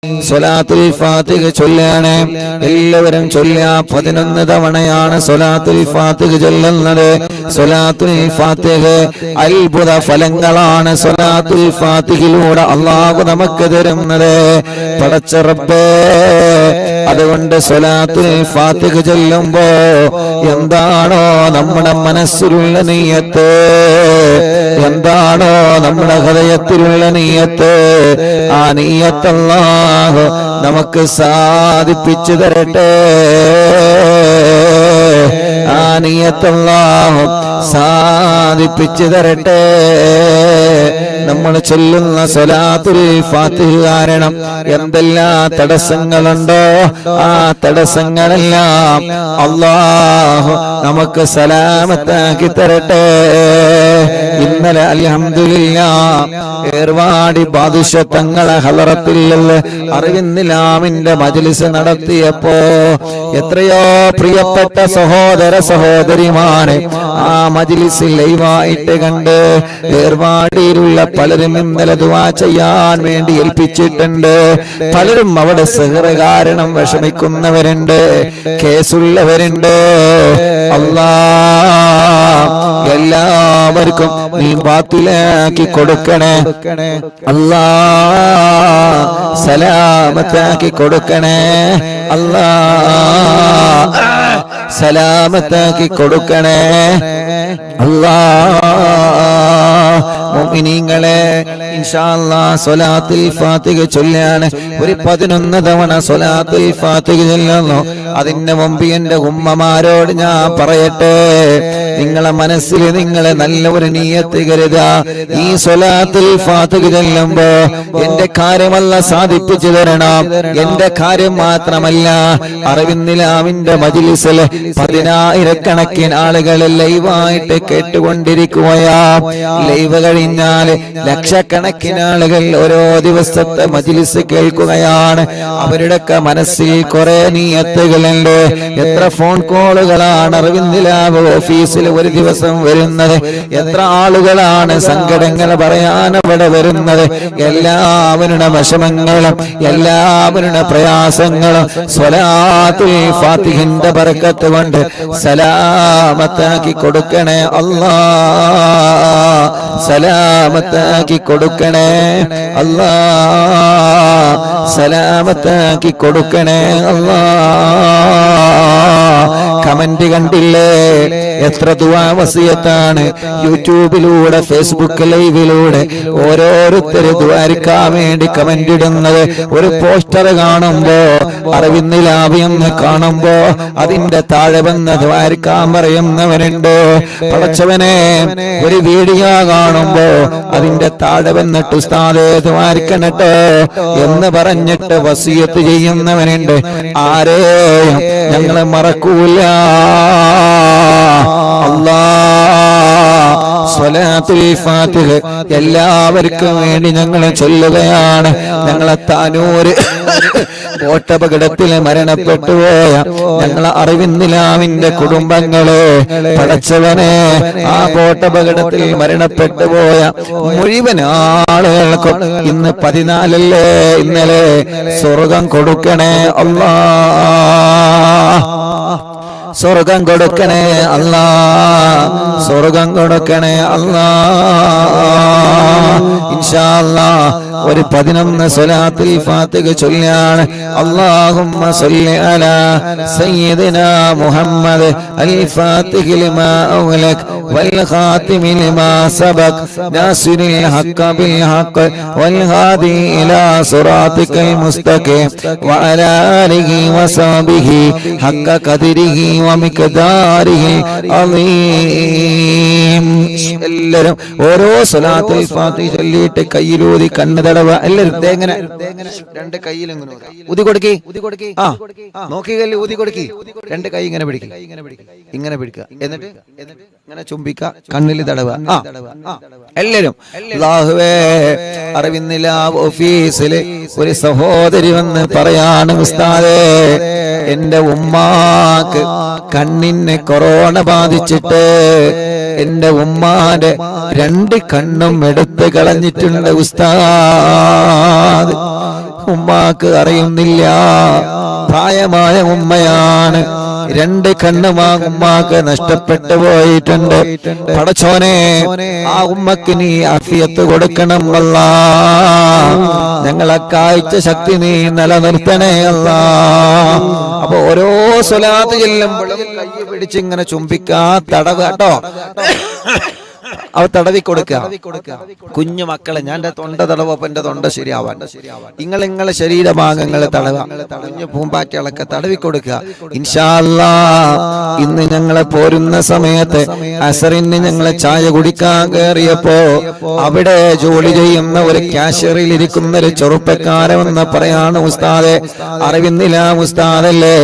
സ്വലാത്തുൽ ഫാത്തിഹ ചൊല്ലാണ്. എല്ലാവരും ചൊല്ലുക. 11 തവണയാണ് സ്വലാത്തുൽ ഫാത്തിഹ ചൊല്ലുന്നത്. സ്വലാത്തുൽ ഫാത്തിഹ അത്ഭുത ഫലങ്ങളാണ് സ്വലാത്തുൽ ഫാത്തിഹിലൂടെ അല്ലാഹു നമുക്ക് തരുന്നത്. പടച്ച റബ്ബേ, അതുകൊണ്ട് സ്വലാത്തുൽ ഫാത്തിഹ ചൊല്ലുമ്പോ എന്താണോ നമ്മുടെ മനസ്സിലുള്ള നിയ്യത്ത്, എന്താണോ നമ്മുടെ ഹൃദയത്തിലുള്ള നിയ്യത്ത്, ആ നിയ്യത്ത് അല്ലാഹു നമുക്ക് സാധിപ്പിച്ചു തരട്ടെ. ആ നിയ്യത്ത് അല്ലാഹു സാധിപ്പിച്ചു തരട്ടെ. നമ്മൾ ചൊല്ലുന്ന സ്വലാത്തുൽ ഫാത്തിഹ കാരണം എന്തെല്ലാം തടസ്സങ്ങളുണ്ടോ ആ തടസ്സങ്ങളെല്ലാം അല്ലാഹു നമുക്ക് സലാമത്താക്കി തരട്ടെ. ഇന്നലെ അൽഹംദുലില്ലാഹ് ഏർവാടി ബാദുഷ തങ്ങളെ ഹളറത്തിൽ അറിവിന്നിലാമിന്റെ മജ്ലിസ് നടത്തിയപ്പോ എത്രയോ പ്രിയപ്പെട്ട സഹോദര സഹോദരിമാരെ ആ മജ്ലിസിൽ ലൈവായിട്ട് കണ്ട് ഏർവാടിയിലുള്ള പലരും ഇന്നലെ ദുആ ചെയ്യാൻ വേണ്ടി ഏൽപ്പിച്ചിട്ടുണ്ട്. പലരും അവിടെ സിഹ്ർ കാരണം വിഷമിക്കുന്നവരുണ്ട്, കേസുള്ളവരുണ്ട്. അല്ലാഹ് എല്ലാവർക്കും നീ ബാത്തിലാക്കി കൊടുക്കണേ. അല്ലാഹ് സലാമത്താക്കി കൊടുക്കണേ. അല്ലാഹ് സലാമത്താക്കി കൊടുക്കണേ. അല്ലാഹ് മുഅ്മിനീങ്ങളെ ഇൻഷാ അല്ലാഹ് സ്വലാത്തുൽ ഫാത്തിഹ ചൊല്ലാണ്. ഒരു 11 തവണ സ്വലാത്തുൽ ഫാത്തിഹ ചൊല്ലുന്നു. അതിന്റെ മുമ്പ് എന്റെ ഉമ്മമാരോട് ഞാൻ പറയട്ടെ, നിങ്ങളെ മനസ്സിൽ നിങ്ങളെ നല്ല ഒരു നിയ്യത്ത് കരുതുക. ഈ സ്വലാത്തുൽ ഫാത്തിഹ ചൊല്ലുമ്പോ എന്റെ കാര്യമല്ല സാധിപ്പിച്ചു തരണം. എന്റെ കാര്യം മാത്രമല്ല, അറിവിന്നിലാമിന്റെ മജ്ലിസിൽ 10,000 ആളുകൾ ലൈവായിട്ട് കേട്ടുകൊണ്ടിരിക്കുകയാ. ലൈവ് കഴിഞ്ഞാൽ ലക്ഷക്കണക്കിന് ആളുകൾ ഓരോ ദിവസത്തെ മജ്ലിസ് കേൾക്കുകയാണ്. അവരുടെയൊക്കെ മനസ്സിൽ കുറെ നിയ്യത്തുകളുണ്ട്. എത്ര ഫോൺ കോളുകളാണ് അറിവിന്നിലാവ് ഓഫീസിൽ ഒരു ദിവസം വരുന്നത്, എത്ര ആളുകളാണ് സങ്കടങ്ങൾ പറയാൻ അവിടെ വരുന്നത്. എല്ലാവരുടെ വിഷമങ്ങളും എല്ലാവരുടെ പ്രയാസങ്ങളും സ്വലാത്തുൽ ഫാത്തിഹിന്റെ ബറക്കത്ത് കൊണ്ട് സലാമത്താക്കി കൊടുക്കണേ. അല്ലാഹ് സലാമത്താക്കി കൊടുക്കണേ. അല്ലാഹ് സലാമത്താക്കി കൊടുക്കണേ. അല്ലാഹ് കമന്റ് കണ്ടില്ലേ, എത്ര ദുആ വസിയത്താണ് യൂട്യൂബിലൂടെ ഫേസ്ബുക്ക് ലൈവിലൂടെ ഓരോരുത്തര് ദുആരിക്കാൻ വേണ്ടി കമന്റ് ഇടുന്നത്. ഒരു പോസ്റ്റർ കാണുമ്പോ അറിവിന്നിലാവിയെന്ന് കാണുമ്പോ അതിന്റെ താഴെ വന്ന് ദുആരിക്കാൻ പറയുന്നവരുണ്ട്. പടച്ചവനെ, ഒരു വീഡിയോ കാണുമ്പോ അതിന്റെ താഴെ വന്നിട്ട് ഉസ്താദേ ദുആരിക്കണട്ടോ എന്ന് പറഞ്ഞിട്ട് വസിയത്ത് ചെയ്യുന്നവനുണ്ട്. ആരെയും ഞങ്ങളെ മറക്കൂല. അല്ലാഹ് സ്വലാത്തുൽ ഫാത്തിഹ എല്ലാവർക്കും വേണ്ടി ഞങ്ങൾ ചൊല്ലുകയാണ്. ഞങ്ങളെ താനൂര് ബോട്ടപകടത്തിൽ മരണപ്പെട്ടുപോയ ഞങ്ങളെ അറിവിന്നിലാമിന്റെ കുടുംബങ്ങളെ പടച്ചവനെ, ആ ബോട്ടപകടത്തിൽ മരണപ്പെട്ടുപോയ മുഴുവൻ ആളുകൾക്കും ഇന്ന് 14 ഇന്നലെ സ്വർഗം കൊടുക്കണേ. അല്ലാഹ് സ്വർഗം കൊടുക്കണേ. അല്ലാഹ് സ്വർഗം കൊടുക്കണേ. അല്ലാഹ് ഇൻഷാ അല്ലാഹ് ഒരു 11 സ്വലാത്തുൽ ഫാത്തിഹ ചൊല്ലാണ്. അല്ലാഹുമ്മ സ്വല്ലി അലാ സയ്യിദിനാ മുഹമ്മദ് അൽ ഫാത്തിഹി ലിമാ ഉഗ്ലഖ് വൽ ഖാതിമി ലിമാ സബഖ് നാസിറിൽ ഹഖ് ബിൽ ഹഖ് വൽ ഹാദി ഇലാ സിറാത്തിക്കൽ മുസ്തഖീം വഅലാ ആലിഹി വസഹ്ബിഹി ഹഖ ഖദരിഹി വമിഖ്ദാരിഹി അളീം. എല്ലാവരും ഓരോ സ്വലാത്തുൽ ഫാത്തിഹ ചൊല്ലിയിട്ട് കയ്യിലൂതി കണ്ണ് തടവ. എല്ലാവരും തേങ്ങനെ 2 കൈയിൽ ഇങ്ങനെ ഊതി കൊടുക്കി. ആ നോക്കിക്കല്ലേ, ഊതി കൊടുക്കി. 2 കൈ ഇങ്ങനെ പിടിക്കുക, ഇങ്ങനെ പിടിക്കുക. എന്നിട്ട് ഇങ്ങനെ ചുംബിക്ക, കണ്ണിൽ തടവ. എല്ലാവരും അല്ലാഹുവേ, അറിവിന്നിലാവ് ഓഫീസില് ഒരു സഹോദരി വന്ന് പറയാണ്, ഉസ്താദേ എന്റെ ഉമ്മാക്ക് കണ്ണിന് കൊറോണ ബാധിച്ചിട്ട് എന്റെ ഉമ്മാന്റെ 2 കണ്ണും എടുത്ത് കളഞ്ഞിട്ടുണ്ട് ഉസ്താദ്. ഉമ്മാക്ക് അറിയുന്നില്ല. പ്രായമായ ഉമ്മയാണ്. 2 കണ്ണും ആ ഉമ്മാക്ക് നഷ്ടപ്പെട്ടു പോയിട്ടുണ്ട്. പടച്ചോനെ, ആ ഉമ്മക്ക് നീ ആഫിയത്ത് കൊടുക്കണം അല്ലാ. ഞങ്ങളെ കാഴ്ച ശക്തി നീ നിലനിർത്തണേ അല്ലാ. അപ്പൊ ഓരോ സ്വലാത്ത് ചെല്ലുമ്പോഴും കൈ പിടിച്ചിങ്ങനെ ചുംബിക്കാ, തടവ് കേട്ടോ, അവ തടവി കൊടുക്കുക. കുഞ്ഞു മക്കളെ, ഞാൻ എന്റെ തൊണ്ട തടവപ്പോ എന്റെ തൊണ്ട ശരിയാവാൻ നിങ്ങളെ ശരീരഭാഗങ്ങളെ തടവ, കുഞ്ഞു പൂമ്പാറ്റകളൊക്കെ തടവി കൊടുക്കുക. ഇൻഷാ അല്ലാഹ് ഇന്ന് ഞങ്ങളെ പോരുന്ന സമയത്ത് അസറിന് ഞങ്ങളെ ചായ കുടിക്കാൻ കയറിയപ്പോ അവിടെ ജോലി ചെയ്യുന്ന ഒരു ക്യാഷ്യറിൽ ഇരിക്കുന്ന ഒരു ചെറുപ്പക്കാരെന്ന് പറയാണ്, ഉസ്താദെ, അറിവിന്നില്ല ഉസ്താദല്ലേ,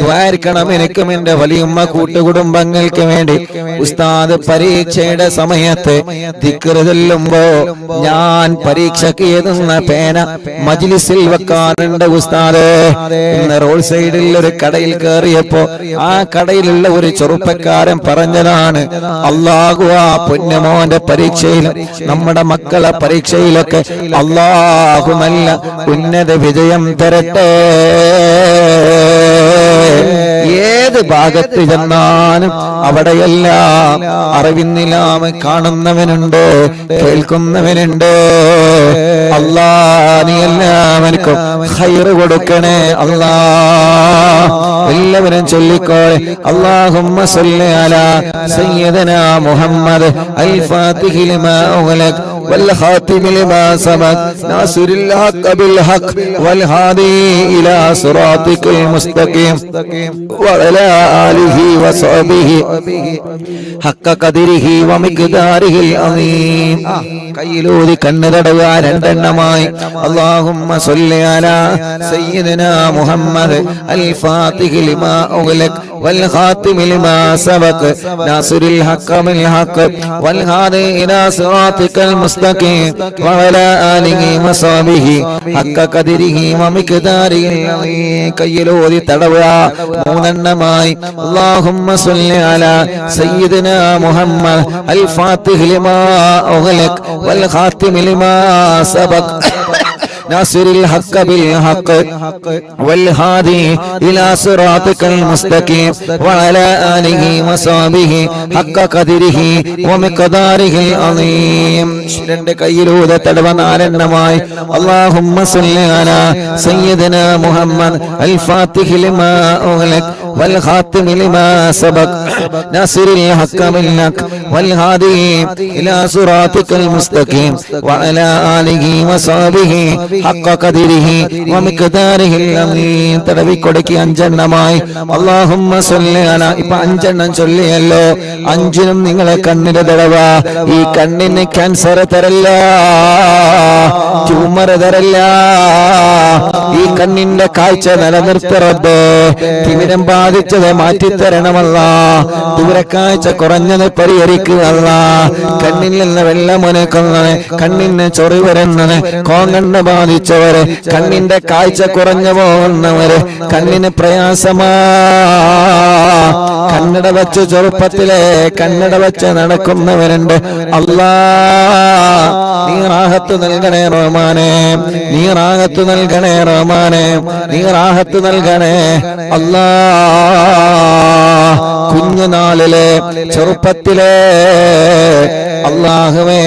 ദ്വാരിക്കണം എനിക്കും എന്റെ വലിയമ്മ കൂട്ടുകുടുംബങ്ങൾക്ക് വേണ്ടി. ഉസ്താദ് പരീക്ഷയുടെ സമയത്ത് ദിക്റ് ചൊല്ലുമ്പോ ഞാൻ പരീക്ഷയ്ക്ക് എഴുതുന്ന പേന മജ്ലിസിൽ വെക്കാറുണ്ട് ഉസ്താദേ. ഇന്ന് റോഡ് സൈഡിൽ ഒരു കടയിൽ കയറിയപ്പോ ആ കടയിലുള്ള ഒരു ചെറുപ്പക്കാരൻ പറഞ്ഞതാണ്, അല്ലാഹു ആ പൊന്നുമോന്റെ പരീക്ഷയിലും നമ്മുടെ മക്കളെ പരീക്ഷയിലൊക്കെ അല്ലാഹു നല്ല ഉന്നത വിജയം തരട്ടെ. ഏത് ഭാഗത്ത് ചെന്നാലും അവിടെയെല്ലാം അറിവിന്നിലാമ കാണുന്നവനുണ്ട്, കേൾക്കുന്നവനുണ്ട്. അല്ലാ, നീ എല്ലാവർക്കും ഖൈറ് കൊടുക്കണേ അല്ലാ. എല്ലാവരും ചൊല്ലിക്കോളെ, അല്ലാഹുമ്മ സ്വല്ലി അലാ സയ്യിദനാ മുഹമ്മദ് അൽ ഫാത്തിഹി ലിമാ ഉഗ്ലഖ് വൽ ഖാതിമി ലിമാ സബഖ് നാസിറിൽ ഹഖ് ബിൽ ഹഖ് വൽ ഹാദി ഇലാ സിറാത്തിക്കൽ മുസ്തഖീം വഅലാ ആലിഹി വസഹ്ബിഹി ഹഖ ഖദരിഹി വമിഖ്ദാരിഹിൽ അസീം. കയ്യിലൂതി കണ്ണ് തടവുക 2 എണ്ണമായി. അല്ലാഹുമ്മ സ്വല്ലി അലാ സയ്യിദനാ മുഹമ്മദ് അൽ ഫാത്തിഹി ലിമാ ഉഗ്ലഖ് വൽ ഖാതിമി ലിമാ സബഖ് നാസിറിൽ ഹഖ് ബിൽ ഹഖ് വൽ ഹാദി ഇലാ സിറാത്തിക്കൽ മുസ്തഖീം വഅലാ ആലിഹി വസഹ്ബിഹി ഹഖ ഖദരിഹി വമിഖ്ദാരിഹിൽ അസീം. കയ്യിലൂതി തടവുക 3 എണ്ണമായി. അല്ലാഹുമ്മ സ്വല്ലി അലാ സയ്യിദനാ മുഹമ്മദ് അൽ ഫാത്തിഹി ലിമാ ഉഗ്ലഖ് വൽ ഖാതിമി ലിമാ സബഖ് നാസിറിൽ ഹഖ് ബിൽ ഹഖ് വൽ ഹാദി ഇലാ സിറാത്തിക്കൽ മുസ്തഖീം വഅലാ ആലിഹി വസഹ്ബിഹി ഹഖ ഖദരിഹി വമിഖ്ദാരിഹിൽ അസീം. 2 കയ്യിലൂടെ തടവ 4 എണ്ണമായി. അല്ലാഹുമ്മ സ്വല്ലി അലാ സയ്യിദനാ മുഹമ്മദ് അൽ ഫാത്തിഹി ലിമാ ഉഗ്ലഖ് വൽ ഖാതിമി ലിമാ സബഖ് നാസിറിൽ ഹഖ് ബിൽ ഹഖ് വൽ ഹാദി ഇലാ സിറാത്തിക്കൽ മുസ്തഖീം വഅലാ ആലിഹി വസഹ്ബിഹി ഹഖ ഖദരിഹി വമിഖ്ദാരിഹിൽ അസീം. തടവി കൊടുക്കി 5 എണ്ണമായി. അല്ലാഹുമ്മ സ്വല്ലി അലാ. ഇപ്പൊ 5 എണ്ണം ചൊല്ലിയല്ലോ. 5നും നിങ്ങളെ കണ്ണിന് തടവ. ഈ കണ്ണിന് ക്യാൻസർ തരല്ല, ട്യൂമർ തരല്ല. ഈ കണ്ണിന്റെ കാഴ്ച നിലനിർത്തറബ്. തിമിരം ബാധിച്ചത് മാറ്റിത്തരണമല്ല. ദൂരക്കാഴ്ച കുറഞ്ഞത് പരിഹരിക്കുകയല്ല. കണ്ണിൽ നിന്ന് വെള്ളമൊനക്കുന്നത്, കണ്ണിന് ചൊറി വരുന്നത്, കോങ്കണ്ണ് ബാധിച്ചവര്, കണ്ണിന്റെ കാഴ്ച കുറഞ്ഞു പോകുന്നവര്, കണ്ണിന് പ്രയാസമാ. കണ്ണട വെച്ച് ചെറുപ്പത്തിലെ കണ്ണട വെച്ച് നടക്കുന്നവരുണ്ട്. അല്ലാ, നീ റാഹത്ത് നൽകണേ റഹ്മാനേ, നീ റാഹത്ത് നൽകണേ റഹ്മാനേ, നീ റാഹത്ത് നൽകണേ അല്ലാ. കുഞ്ഞുനാളിലെ ചെറുപ്പത്തിലെ അല്ലാഹുവേ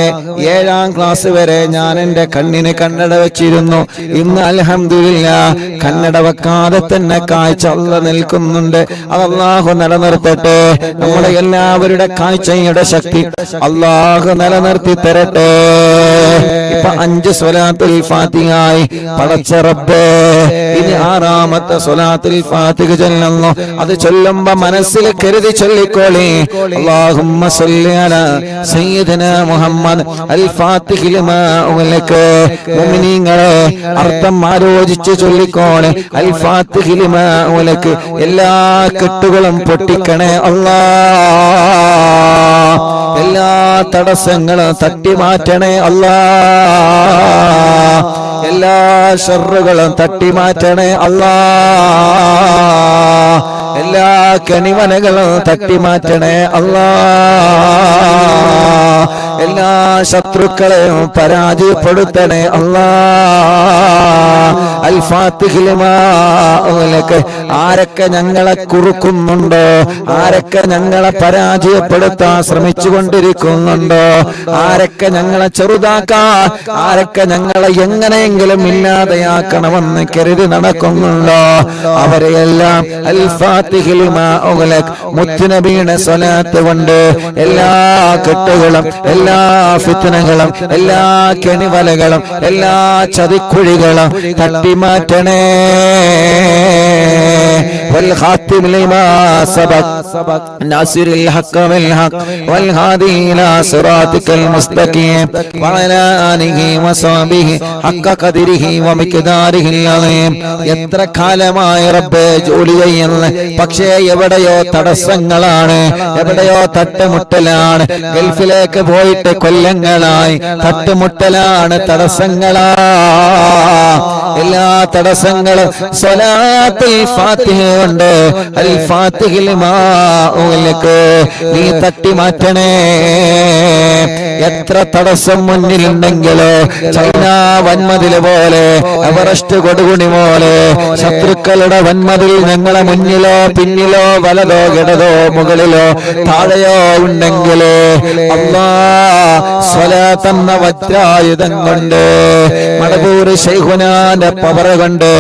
7ാം ക്ലാസ് വരെ ഞാൻ എന്റെ കണ്ണിന് കണ്ണട വെച്ചിരുന്നു. ഇന്ന് അൽഹംദുലില്ലാഹ് കണ്ണട വെക്കാതെ തന്നെ കാഴ്ച അല്ലാഹ് നിൽക്കുന്നുണ്ട്. അത് അല്ലാഹു നിലനിർത്തട്ടെ. നമ്മുടെ എല്ലാവരുടെ കാഴ്ചയുടെ ശക്തി അല്ലാഹു നിലനിർത്തി തരട്ടെ. ഇപ്പൊ 5 സ്വലാത്തുൽ ഫാത്തിഹായി. പടച്ച റബ്ബേ, ഇനി 6ാമത്തെ സ്വലാത്തുൽ ഫാത്തിഹ ചൊല്ലുന്നു. അത് ചൊല്ലുമ്പോ മനസ്സിൽ കരുതി ചൊല്ലിക്കോളി. അല്ലാഹുമ്മ സ്വല്ലി അലാ സയ്യിദനാ മുഹമ്മദ് അൽ ഫാത്തിഹി ലിമാ ഉഗ്ലഖ്. മുഅ്മിനീങ്ങളെ, അർത്ഥം ആലോചിച്ച് ചൊല്ലിക്കോളെ. അൽ ഫാത്തിഹി ലിമാ ഉഗ്ലഖ്. എല്ലാ കെട്ടുകളും പൊട്ടിക്കണേ അല്ലാഹ്. എല്ലാ തടസ്സങ്ങളും തട്ടി മാറ്റണേ അല്ലാഹ്. എല്ലാ ശർറുകളും തട്ടി മാറ്റണേ അല്ലാഹ്. എല്ലാ കണിവനകളും തട്ടി മാറ്റണേ അല്ലാഹ്. എല്ലാ ശത്രുക്കളെയും പരാജയപ്പെടുത്തണേ അല്ലാ. അൽ ഫാത്തിഹി ലിമാ ഉഗ്ലിഖ്. ആരൊക്കെ ഞങ്ങളെ കുറുക്കുന്നുണ്ടോ, ആരൊക്കെ ഞങ്ങളെ പരാജയപ്പെടുത്താൻ ശ്രമിച്ചുകൊണ്ടിരിക്കുന്നുണ്ടോ, ആരൊക്കെ ഞങ്ങളെ ചെറുതാക്കാൻ, ആരൊക്കെ ഞങ്ങളെ എങ്ങനെയെങ്കിലും ഇല്ലാതെയാക്കണമെന്ന് കരുതി നടക്കുന്നുണ്ടോ, അവരെയെല്ലാം അൽ ഫാത്തിഹി ലിമാ ഉഗ്ലിഖ് മുത്തുനബിയുടെ സ്വലാത്ത് കൊണ്ട് എല്ലാ കെട്ടുകളും എല്ലാ ഫിത്നകളും എല്ലാ കെണിവലകളും എല്ലാ ചതിക്കുഴികളും തട്ടിമാറ്റണേ. والخاتم لما سبق ناصر الحق بالحق والهادي إلى صراطك المستقيم وعلى آله وصحبه حق قدره ومقداره العظيم. എത്ര കാലമായി റബ്ബേ ജോലി ചെയ്യുന്ന, പക്ഷേ എവിടെയോ തടസ്സങ്ങളാണ്, എവിടെയോ തട്ടുമുട്ടലാണ്. ഗൾഫിലേക്ക് പോയിട്ട് കൊല്ലങ്ങളായി, തട്ടുമുട്ടലാണ്, തടസ്സങ്ങളാ. എല്ലാ തടസ്സങ്ങളും സ്വലാത്തുൽ ഫാത്തിഹ കൊണ്ട് അൽ ഫാത്തിഹി ലിമാ ഉഗ്ലിഖ് നീ തട്ടി മാറ്റണേ. എത്ര തടസ്സം മുന്നിലുണ്ടെങ്കിലോ, ചൈന വൻമതിൽ പോലെ, എവറസ്റ്റ് കൊടുകുണി പോലെ ശത്രുക്കളുടെ വൻമതിൽ ഞങ്ങളെ മുന്നിലോ പിന്നിലോ വലതോ ഇടതോ മുകളിലോ താഴെയോ ഉണ്ടെങ്കിലേ അല്ലാഹ് സ്വലാത്ത് എന്ന വജ്രായുധം കൊണ്ട്, മടവൂർ ശൈഖുനാന്റെ പവർ കൊണ്ട്,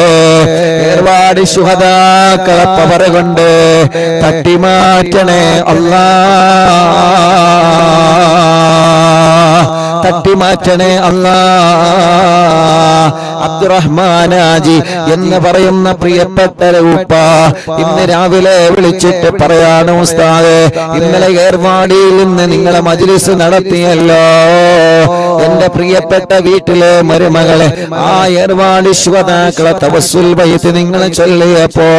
ഏർവാടി ശുഹദാക്കളെ പവർ കൊണ്ട് തട്ടിമാറ്റണേ അല്ലാഹ്, തട്ടിമാറ്റണേ അല്ലാഹ്. അബ്ദുറഹ്മാനാജി എന്ന് പറയുന്ന പ്രിയപ്പെട്ട ഉപ്പ ഇന്ന് രാവിലെ വിളിച്ചിട്ട് പറയാണ്, ഉസ്താദേ ഇന്നലെ ഏർവാടിയിൽ നിന്ന് നിങ്ങളെ മജ്ലിസ് നടത്തിയല്ലോ, എന്റെ പ്രിയപ്പെട്ട വീട്ടിലെ മരുമകളെ ആ ഏർവാടി ശുഹദാക്കളെ തവസ്സുൽ ബൈത്ത് നിങ്ങൾ ചൊല്ലിയപ്പോ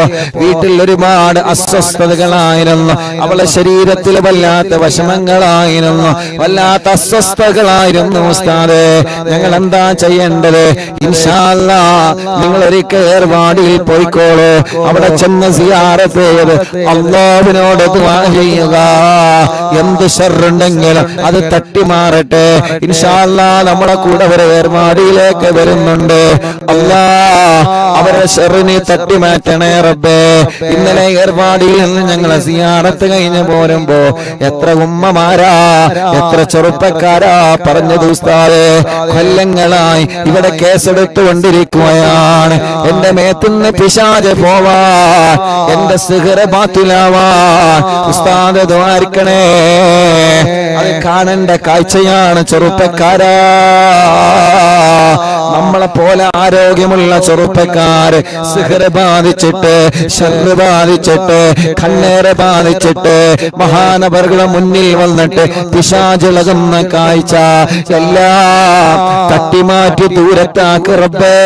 വീട്ടിൽ ഒരുപാട് അസ്വസ്ഥതകളായിരുന്നു, അവളെ ശരീരത്തിൽ വല്ലാത്ത വിഷമങ്ങളായിരുന്നു, വല്ലാത്ത അസ്വസ്ഥതകളായിരുന്നു. ഉസ്താദേ ഞങ്ങൾ എന്താ ചെയ്യേണ്ടത്? ഇൻഷാ അല്ലാഹ് നിങ്ങൾ ഒരിക്കൽ ഏർവാടിയിൽ പോയിക്കോളൂ, അവിടെ ചെന്ന് സിയാറത്ത് ചെയ്ത് അല്ലാഹുവിനോട് ദുആ ചെയ്യുക. എന്ത് ശർറുണ്ടെങ്കിലും അത് തട്ടി മാറട്ടെ. ഇൻഷാ അല്ലാഹ് നമ്മുടെ കൂടെ ഒരു ഏർവാടിയിലേക്ക് വരുന്നുണ്ട്. അല്ലാഹ് അവരെ ശർറിനെ തട്ടി മാറ്റണേ റബ്ബേ. ഇന്നലെ ഏർവാടിയിൽ നിന്ന് ഞങ്ങളെ സിയാറത്ത് കഴിഞ്ഞ് പോരുമ്പോ എത്ര ഉമ്മമാരാ, എത്ര ചെറുപ്പക്കാരാ പറഞ്ഞത്, ഉസ്താദേ കൊല്ലങ്ങളായി ഇവിടെ കേസെടുത്തുകൊണ്ടിരിക്കുകയാണ്, എന്റെ മേത്തുനിന്ന് പിശാച് പോവാൻ, എന്റെ സിഹ്ർ ബാത്തിലാവാൻ ഉസ്താദ് ദ്വാരിക്കണേ. അത് കാണേണ്ട കാഴ്ചയാണ് ചെറുപ്പക്കാരാ. നമ്മളെ പോലെ ആരോഗ്യമുള്ള ചെറുപ്പക്കാര് സിഹ്ർ ബാധിച്ചിട്ട്, ശർറ് ബാധിച്ചിട്ട്, കണ്ണേറ് ബാധിച്ചിട്ട് മഹാനവറുകളുടെ മുന്നിൽ വന്നിട്ട് പിശാചിളകുന്ന കാഴ്ച എല്ലാം തട്ടിമാറ്റി ദൂരത്താക്ക് റബ്ബേ.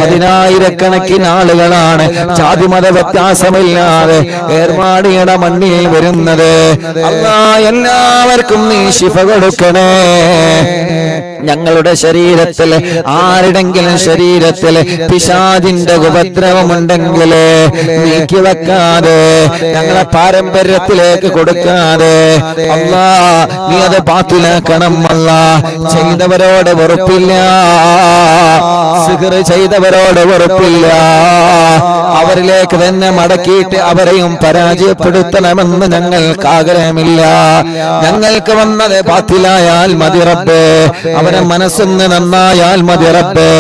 10,000-കണക്കിന് ആളുകളാണ് ജാതിമത വ്യത്യാസമില്ലാതെ ഏർവാടിയുടെ മണ്ണിൽ വരുന്നത്. അല്ലാഹ് എല്ലാവർക്കും നീ ശിഫ കൊടുക്കണേ. ഞങ്ങളുടെ ശരീരത്തിൽ ആരുടെങ്കിലും ശരീരത്തിൽ പിശാചിന്റെ ഉപദ്രവമുണ്ടെങ്കിൽ നീക്കി വെക്കാതെ, ഞങ്ങളെ പാരമ്പര്യത്തിലേക്ക് കൊടുക്കാതെ അല്ലാഹ് നീ അത് ബാത്തിലാക്കണം. അല്ലാഹ് ചെയ്തവരോട് വെറുപ്പില്ല, സിഹ്ർ ചെയ്തവരോട് വെറുപ്പില്ല, അവരിലേക്ക് തന്നെ മടക്കിയിട്ട് അവരെയും പരാജയപ്പെടുത്തണമെന്ന് ഞങ്ങൾക്ക് ആഗ്രഹമില്ല. ഞങ്ങൾക്ക് വന്നത് ബാത്തിലായാൽ മതി റബ്ബേ, അവരെ മനസ്സൊന്ന് നന്നായാൽ മതി റബ്ബേ.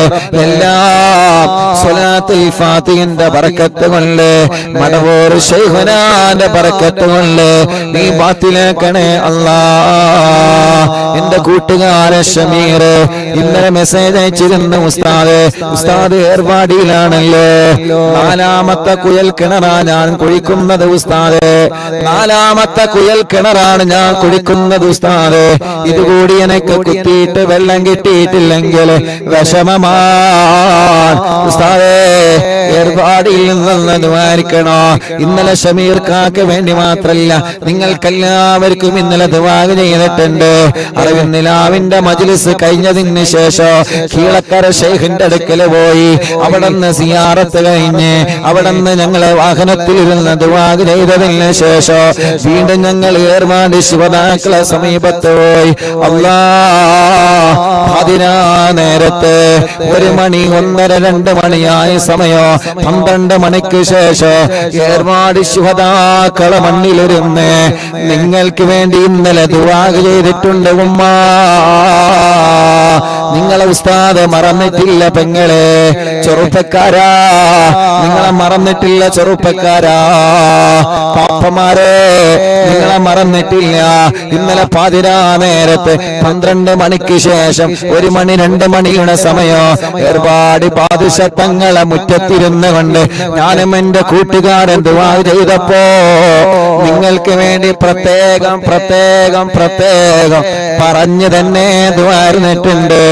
എല്ലാം സ്വലാത്തുൽ ഫാത്തിഹിന്റെ ബറക്കത്ത് കൊണ്ട്, മടവൂർ ശൈഖുനാന്റെ ബറക്കത്ത് കൊണ്ട് നീ ബാത്തിലാക്കണേ അല്ലാഹ്. എന്റെ കൂട്ടുകാരൻ ഷമീർ ഇന്നലെ മെസ്സേജ് അയച്ചിരുന്നു, ഉസ്താദ് ഏർവാടിയിലാണല്ലോ, 4ാമത്തെ കുയൽ കിണറാ ഞാൻ കുഴിക്കുന്നത് ഉസ്താദ്, 4ാമത്തെ കുയൽ കിണറാണ് ഞാൻ കുഴിക്കുന്നത് ഉസ്താദ്. ഇതുകൂടി എനിക്ക് കുത്തിയിട്ട് വെള്ളം കിട്ടിയിട്ടില്ലെങ്കിൽ വിഷമമാണ് ഉസ്താദേ. പരിപാടിയിൽ നിന്ന് ദ്വാരിക്കണോ. ഇന്നലെ ഷമീർ കാക്ക് വേണ്ടി മാത്രല്ല, നിങ്ങൾക്കെല്ലാവർക്കും ഇന്നലെ ദുആ ചെയ്തിട്ടുണ്ട്. അറിവിന്നിലാവിന്റെ മജ്ലിസ് കഴിഞ്ഞതിന് ശേഷം കീഴക്കര ശൈഖിന്റെ അടുക്കൽ പോയി അവിടുന്ന് സിയാറത്ത് കഴിഞ്ഞ് അവിടുന്ന് ഞങ്ങളെ വാഹനത്തിലിരുന്ന് ദുആ ചെയ്തതിന് ശേഷം വീണ്ടും ഞങ്ങൾ ഏർമാടി ശുഹദാക്കളെ സമീപത്ത് പോയി. അതിനാ നേരത്ത് 1 മണി 1:30 2 മണിയായ സമയം 12 മണിക്ക് ശേഷം ഏർമാടി ശുഹദാക്കളെ മണ്ണിലിരുന്ന് നിങ്ങൾക്ക് വേണ്ടി ഇന്നലെ ദുആ ചെയ്തിട്ടുണ്ട് ഉമ്മ. നിങ്ങളെ ഉസ്താദ് മറന്നിട്ടില്ല പെങ്ങളെ, ചെറുപ്പക്കാരാ നിങ്ങളെ മറന്നിട്ടില്ല, ചെറുപ്പക്കാരാ പാപ്പമാരെ നിങ്ങളെ മറന്നിട്ടില്ല. ഇന്നലെ പാതിരാ നേരത്ത് 12 മണിക്ക് ശേഷം 1 മണി 2 മണിയുടെ സമയം ഏർപാട് പാദശത്തങ്ങളെ മുറ്റത്തിരുന്ന് കൊണ്ട് ഞാനും എന്റെ കൂട്ടുകാരൻ ദുആ ചെയ്തപ്പോ നിങ്ങൾക്ക് വേണ്ടി പ്രത്യേകം പ്രത്യേകം പ്രത്യേകം പറഞ്ഞു തന്നെ ദുആർന്നിട്ടുണ്ട്.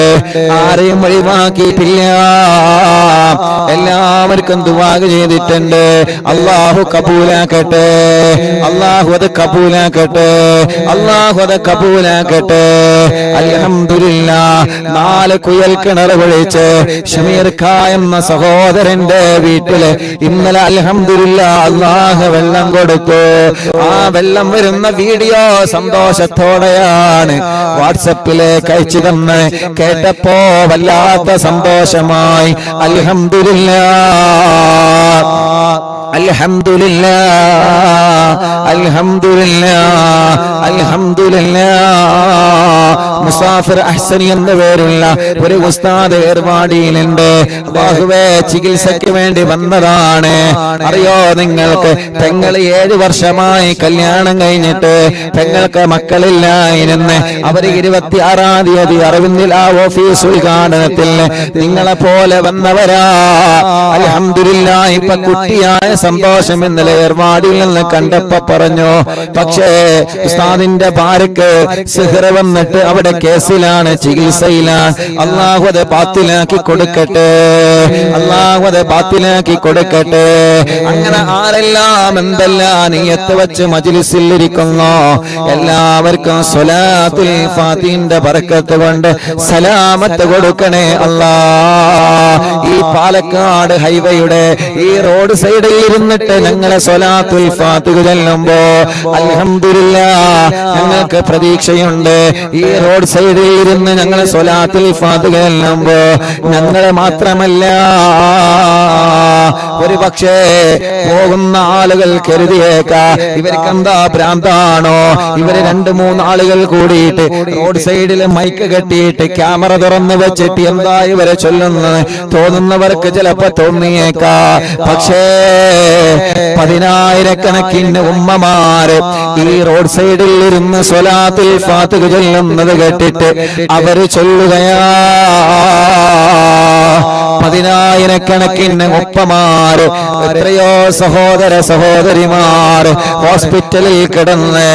ആരെയും ഒഴിവാക്കിയിട്ടില്ല, എല്ലാവർക്കും ദുആ ചെയ്തിട്ടുണ്ട്. അല്ലാഹു കബൂലാക്കട്ടെ, അല്ലാഹു അത് കബൂലാക്കട്ടെ, അല്ലാഹു അത് കബൂലാക്കട്ടെ. അൽഹംദുലില്ലാഹ് 4 കുയൽ കിണർ വിളിച്ച് ഷമീർ ഖാ എന്ന സഹോദരന്റെ വീട്ടില് ഇന്നലെ അൽഹംദുലില്ലാഹ് അല്ലാഹു വെള്ളം കൊടുത്തു. ആ വെള്ളം വരുന്ന വീഡിയോ സന്തോഷത്തോടെയാണ് വാട്സപ്പിലേക്ക് അയച്ചു തന്ന് കേട്ടപ്പോ വല്ലാത്ത സന്തോഷമായി. അൽഹംദുലില്ലാഹ് അൽഹംദുലില്ലാഹ് അൽഹംദുലില്ലാഹ് അൽഹംദുലില്ലാഹ്. മുസാഫിർ അഹ്സനി എന്ന പേരുള്ള ഒരു ഉസ്താദ് ഏർവാടിയിലുണ്ട്. അല്ലാഹുവേ ചികിത്സയ്ക്ക് വേണ്ടി വന്നതാണ്. അറിയോ നിങ്ങൾക്ക്, പെങ്ങള് 7 വർഷമായി കല്യാണം കഴിഞ്ഞിട്ട് പെങ്ങൾക്ക് മക്കളില്ലായിരുന്നു. അവര് 26-ാം തീയതി അറിവിന്നിലാ ഓഫീസ് ഉദ്ഘാടനത്തിൽ നിങ്ങളെ പോലെ വന്നവരാ. അൽഹംദുലില്ലാഹ് ഇപ്പൊ കുട്ടിയായ സന്തോഷം ഇന്നലെ ഏർവാടിയിൽ നിന്ന് കണ്ടപ്പോ പറഞ്ഞു. പക്ഷേ ഉസ്താദിന്റെ ഭാര്യക്ക് സിഹ്ർ വന്നിട്ട് അവിടെ കേസിലാണ്, ചികിത്സയിലാണ്. അല്ലാഹു അത് ബാത്തിലാക്കി കൊടുക്കട്ടെ, അല്ലാഹു അത് ബാത്തിലാക്കി കൊടുക്കട്ടെ. അങ്ങനെ ആരെല്ലാം എന്തെല്ലാം നിയത്ത് വെച്ച് മജ്ലിസിൽ ഇരിക്കുന്നു എല്ലാവർക്കും സ്വലാത്തുൽ ഫാത്തിഹിന്റെ ബറക്കത്ത് കൊണ്ട് സലാമത്ത് കൊടുക്കണേ അല്ലാഹ്. ഈ പാലക്കാട് ഹൈവേയുടെ ഈ റോഡ് സൈഡിൽ ഇരുന്നിട്ട് ഞങ്ങളെ സ്വലാത്തുൽ ഫാത്തിഹ ചൊല്ലുമ്പോ അൽഹംദുലില്ലാഹ് ഞങ്ങൾക്ക് പ്രതീക്ഷയുണ്ട്. ഈ റോഡ് സൈഡിൽ ഇരുന്ന് ഞങ്ങളെ സ്വലാത്തുൽ ഫാത്തിഹ ചൊല്ലുമ്പോ ഞങ്ങളെ മാത്രമല്ല, ഒരു പക്ഷേ പോകുന്ന ആളുകൾ കരുതിയേക്കാ ഇവർക്ക് എന്താ ഭ്രാന്താണോ, ഇവര് 2-3 ആളുകൾ കൂടിയിട്ട് റോഡ് സൈഡിൽ മൈക്ക് കെട്ടിയിട്ട് ക്യാമറ തുറന്നു വെച്ചിട്ട് എന്താ ഇവരെ ചൊല്ലുന്നത് തോന്നുന്നവർക്ക് ചിലപ്പോ തോന്നിയേക്കാ. പക്ഷേ 10,000-കണക്കിന് ഉമ്മമാര് ഈ റോഡ് സൈഡിൽ ഇരുന്ന് സ്വലാത്തുൽ ഫാത്തിഹ ചൊല്ലുന്നത് കേട്ടിട്ട് അവര് ചൊല്ലുകയാ. 10,000-കണക്കിന് ഉപ്പമാര്, എത്രയോ സഹോദര സഹോദരിമാർ ഹോസ്പിറ്റലിൽ കിടന്ന്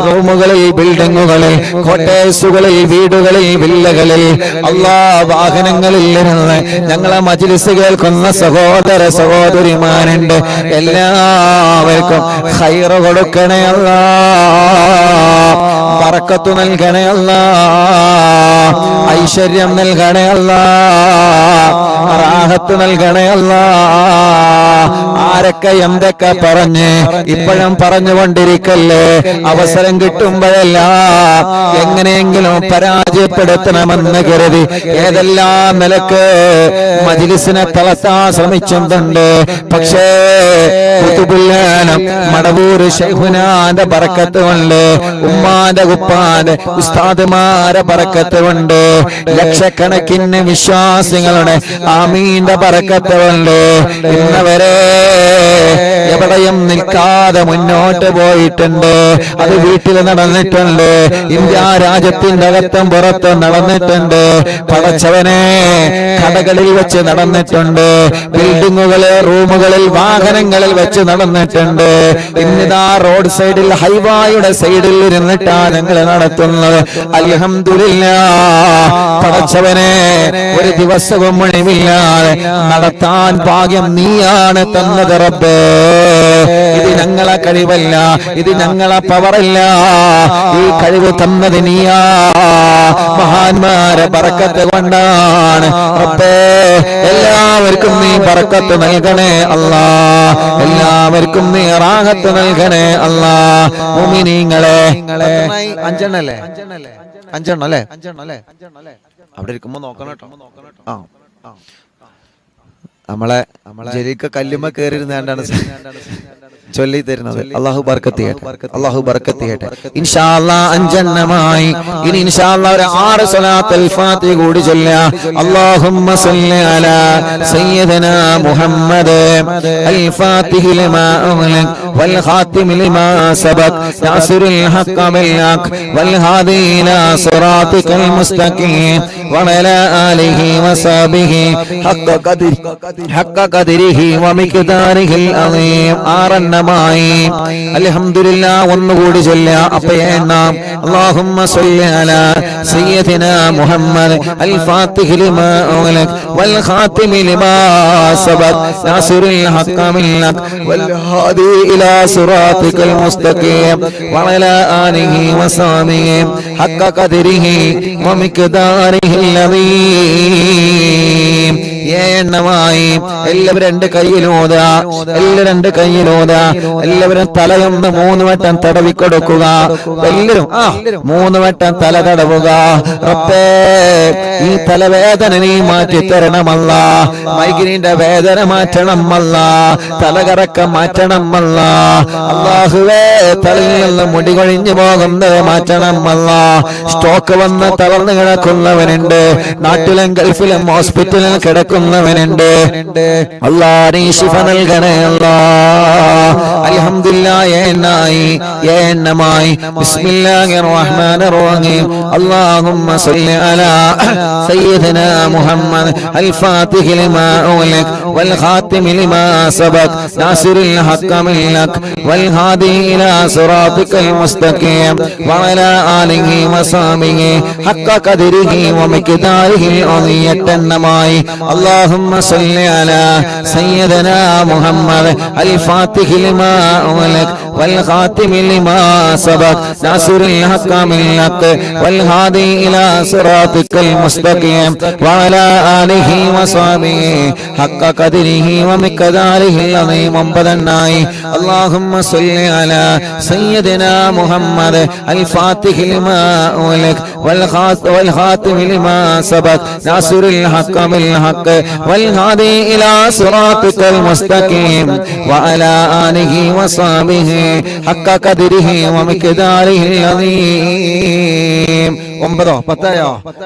റൂമുകളിൽ, ബിൽഡിങ്ങുകളിൽ, ക്വാർട്ടേഴ്സുകളിൽ, വീടുകളിൽ, വില്ലകളിൽ, വാഹനങ്ങളിൽ ഇരുന്ന് ഞങ്ങളെ മജ്ലിസ് കേൾക്കുന്ന സഹോദര സഹോദരിമാരുണ്ട്. എല്ലാവർക്കും ഖൈർ കൊടുക്കണേ അല്ലാഹ്, ബറക്കത്ത് നൽകണേ അല്ലാഹ്, ഐശ്വര്യം നൽകണേ അല്ലാഹ്, റാഹത്ത് നൽകണേ അല്ലാഹ്. ആരൊക്കെ എന്തൊക്കെ പറഞ്ഞ് ഇപ്പോഴും പറഞ്ഞുകൊണ്ടിരിക്കല്ലേ, അവസരം കിട്ടുമ്പോഴെല്ലാം എങ്ങനെയെങ്കിലും പരാജയപ്പെടുത്തണമെന്ന് കരുതി ഏതെല്ലാം നിലക്ക് മജ്ലിസിനെ തളർത്താൻ ശ്രമിച്ചിട്ടുണ്ട്. പക്ഷേ മടവൂർ ശൈഖുനാന്റെ ബറക്കത്ത് കൊണ്ട്, ഉമ്മാന്റെ ഉപ്പാന്റെ ഉസ്താദുമാരെ ബറക്കത്ത് കൊണ്ട്, ലക്ഷക്കണക്കിന് വിശ്വാസികളുടെ ആമീന്റെ ബറക്കത്ത് കൊണ്ട് ഇന്നവരെ എവിടെയും നിൽക്കാതെ മുന്നോട്ട് പോയിട്ടുണ്ട്. അത് വീട്ടിൽ നടന്നിട്ടുണ്ട്, ഇന്ത്യ രാജ്യത്തിന്റെ അകത്തും പുറത്തും നടന്നിട്ടുണ്ട്. പടച്ചവനെ കടകളിൽ വെച്ച് നടന്നിട്ടുണ്ട്, ബിൽഡിങ്ങുകളിൽ, റൂമുകളിൽ, വാഹനങ്ങളിൽ വെച്ച് നടന്നിട്ടുണ്ട്. ഇന്നിതാ റോഡ് സൈഡിൽ, ഹൈവായുടെ സൈഡിൽ ഇരുന്നിട്ടാണ് ഞങ്ങൾ നടത്തുന്നത്. അൽഹംദുലില്ലാഹ് പടച്ചവനെ ഒരു ദിവസവും ഒഴിവില്ലാതെ നടത്താൻ ഭാഗ്യം നീയാണ് തന്നത് റബ്ബേ. ഇത് ഞങ്ങളെ കഴിവല്ല, ഇത് ഞങ്ങളെ പവറല്ല, ഈ കഴിവ് തന്നത് നീയാ. മഹാന്മാരെ ബറക്കത്ത് കൊണ്ടാണ് റബ്ബേ. എല്ലാവർക്കും നീ ബറക്കത്ത് നൽകണേ അല്ലാ, എല്ലാവർക്കും നീ റാഹത്ത് നൽകണേ അല്ലാ. മുഅ്മിനീങ്ങളെ അഞ്ചെണ്ണല്ലേ, അഞ്ചെണ്ണം അല്ലേ? അവിടെ ഇരിക്കുമ്പോ നോക്കണം കേട്ടോ. നമ്മളെ ജലീക്ക കല്ലുമ്മ കയറിയിരുന്നാണ്ടാണ് ചൊല്ലി തരുന്നത്. അല്ലാഹു ബർക്കത്ത് ചെയ്യട്ടെ, അല്ലാഹു ബർക്കത്ത് ചെയ്യട്ടെ. ഇൻഷാ അല്ലാഹ് അഞ്ചെണ്ണമായി. ഇനി ഇൻഷാ അല്ലാഹ് ഒരു 6 സ്വലാത്തുൽ ഫാത്തിഹ കൂടി ചൊല്ലാം. അല്ലാഹുമ്മ സല്ലി അലാ സയ്യിദനാ മുഹമ്മദ് അൽ ഫാത്തിഹി ലിമാ ഉഗ്ലിഖ വൽ ഖാതിമി ലിമാ സബഖ നാസിറുൽ ഹഖ് ബിൽ ഹഖ് വൽ ഹാദി ഇലാ സിറാതികൽ മുസ്തഖീം വഅലാ ആലിഹി വസഹ്ബിഹി ഹഖ്ക ഖദ്രിഹി വമിഖ്ദാരിഹിൽ അളീം. ആറെണ്ണമായി. അൽഹംദുലില്ലാഹ് ഒന്നുകൂടി ചൊല്ലാം. അപ്പോൾ എണ്ണാം. അല്ലാഹുമ്മ സല്ലി അലാ സയ്യിദിനാ മുഹമ്മദ് അൽ ഫാത്തിഹി ലിമാ ഉഗ്ലിഖ വൽ ഖാതിമി ലിമാ സബഖ നാസിറുൽ ഹഖ് ബിൽ ഹഖ് വൽ ഹാദി ഇലാ സിറാതികൽ മുസ്തഖീം വഅലാ ആലിഹി വസഹ്ബിഹി ഹഖ്ക ഖദ്രിഹി വമിഖ്ദാരിഹിൽ അളീം. എണ്ണമായി. എല്ലാവരും 2 കൈയിലോതാ, എല്ലാവരും 2 കൈയിലോതാ. എല്ലാവരും തലയൊന്ന് 3 വട്ടം തടവി കൊടുക്കുക. എല്ലാവരും 3 വട്ടം തല തടവുക. റബ്ബേ, ഈ തലവേദന നീ മാറ്റി തരണമല്ല, മൈഗ്രീന്റെ വേദന മാറ്റണമല്ല, തലകറക്കം മാറ്റണമല്ല. അല്ലാഹുവേ, തലയിൽ നിന്ന് മുടി കൊഴിഞ്ഞു പോകുന്നത് മാറ്റണമല്ല. സ്റ്റോക്ക് വന്ന് തളർന്നു കിടക്കുന്നവനുണ്ട്, നാട്ടിലും ഗൾഫിലും ഹോസ്പിറ്റലിൽ കിടക്കുന്നവനുണ്ട്. അല്ലാഹ് നീ ശിഫ നൽകണേ അല്ലാ. അൽഹംദുലില്ലാഹ് എണ്ണമായി. ബിസ്മില്ലാഹിർ റഹ്മാനിർ റഹീം. അല്ലാഹുമ്മ സല്ലി അലാ സയ്യിദിനാ മുഹമ്മദ് അൽ ഫാത്തിഹി ലിമാ ഉഗ്ലിഖ വൽ ഖാതിമി ലിമാ സബഖ നാസിറുൽ ഹഖ് ബിൽ ഹഖ് വൽ ഹാദി ഇലാ സിറാതികൽ മുസ്തഖീം വഅലാ ആലിഹി വസഹ്ബിഹി ഹഖ്ക ഖദ്രിഹി വമിഖ്ദാരിഹിൽ അളീം. എണ്ണമായി. اللهم صل على سيدنا محمد الفاتح لما أغلق والخاتم لما سبق ناصر الحق بالحق والهادي إلى صراطك المستقيم وعلى آله وصحبه حق قدره ومقداره العظيم. اللهم صل على سيدنا محمد الفاتح لما أغلق والخاتم لما سبق ناصر الحق بالحق والهادي إلى صراطك المستقيم وعلى آله وصحبه حق قدره ومقداره العظيم.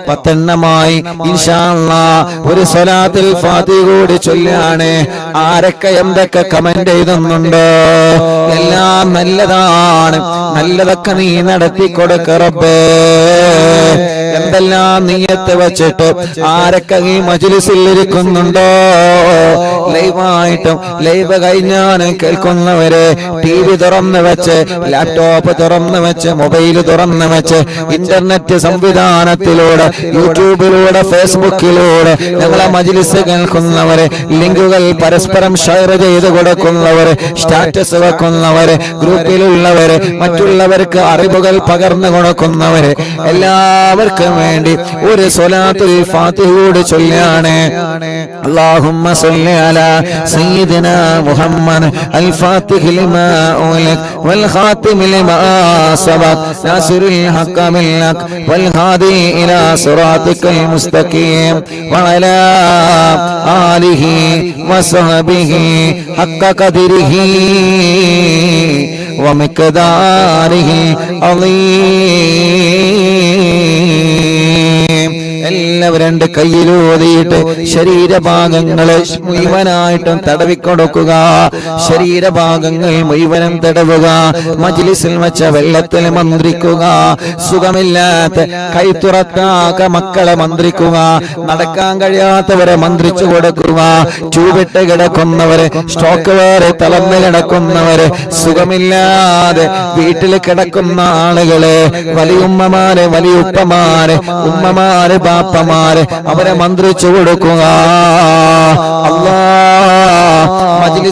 10 എണ്ണമായി. ഇൻഷാ അല്ലാഹ് ഒരു സ്വലാത്തുൽ ഫാത്തിഹ കൂടി ചൊല്ലാണ്. ആരൊക്കെ എന്തൊക്കെ കമന്റ് എഴുതുന്നുണ്ടോ? എല്ലാം നല്ലതാണ്, നല്ലതൊക്കെ നീ നടത്തി കൊടുക്ക റബ്ബേ. എന്തെല്ലാം നിയ്യത്ത് വെച്ചിട്ട് ആരൊക്കെ ഈ മജ്ലിസിൽ ഇരിക്കുന്നുണ്ടോ? ലൈവായിട്ടും ലൈവ് കഴിഞ്ഞാണ് കേൾക്കുന്നവരെ TV തുറന്നു വെച്ച്, ലാപ്ടോപ്പ് തുറന്നു വെച്ച്, മൊബൈൽ തുറന്നു വെച്ച്, ഇന്റർനെറ്റ് സംവിധാനത്തിലൂടെ, യൂട്യൂബിലൂടെ, ഫേസ്ബുക്കിലൂടെ ഞങ്ങളെ മജ്ലിസ് കേൾക്കുന്നവരെ, ലിങ്കുകൾ പരസ്പരം ഷെയർ ചെയ്ത് കൊടുക്കുന്നവരെ, സ്റ്റാറ്റസ് വെക്കുന്നവരെ, ഗ്രൂപ്പിലുള്ളവരെ, മറ്റുള്ളവർക്ക് അറിവുകൾ പകർന്നു കൊടുക്കുന്നവരെ, എല്ലാവർക്കും വേണ്ടി ഒരു സ്വലാത്തുൽ ഫാത്തിഹ കൂടി ചൊല്ലാണ്. اللهم صل على سيدنا محمد الفاتح لما أغلق والخاتم لما سبق ناصر الحق بالحق والهادي إلى صراطك المستقيم وعلى آله وصحبه حق قدره ومقداره العظيم. എല്ലാവരും 2 കൈയിലൂതിയിട്ട് ശരീരഭാഗങ്ങളെ മുഴുവനായിട്ടും തടവിക്കൊടുക്കുക. ശരീരഭാഗങ്ങൾ മുഴുവനും തടവുക. മജ്ലിസിൽ വെച്ച വെള്ളത്തിൽ മന്ത്രിക്കുക. സുഖമില്ലാത്ത കൈ തുറക്കാക്ക മക്കളെ മന്ത്രിക്കുക. നടക്കാൻ കഴിയാത്തവരെ മന്ത്രിച്ചു കൊടുക്കുക. ട്യൂബിട്ട് കിടക്കുന്നവരെ, സ്ട്രോക്ക് വേറെ തളർന്ന് കിടക്കുന്നവരെ, സുഖമില്ലാതെ വീട്ടിൽ കിടക്കുന്ന ആളുകളെ, വലിയുമ്മമാരെ, വലിയുപ്പമാരെ, ഉമ്മമാരെ, ബാപ്പമാരെ, അവരെ മന്ത്രിച്ചു കൊടുക്കുക.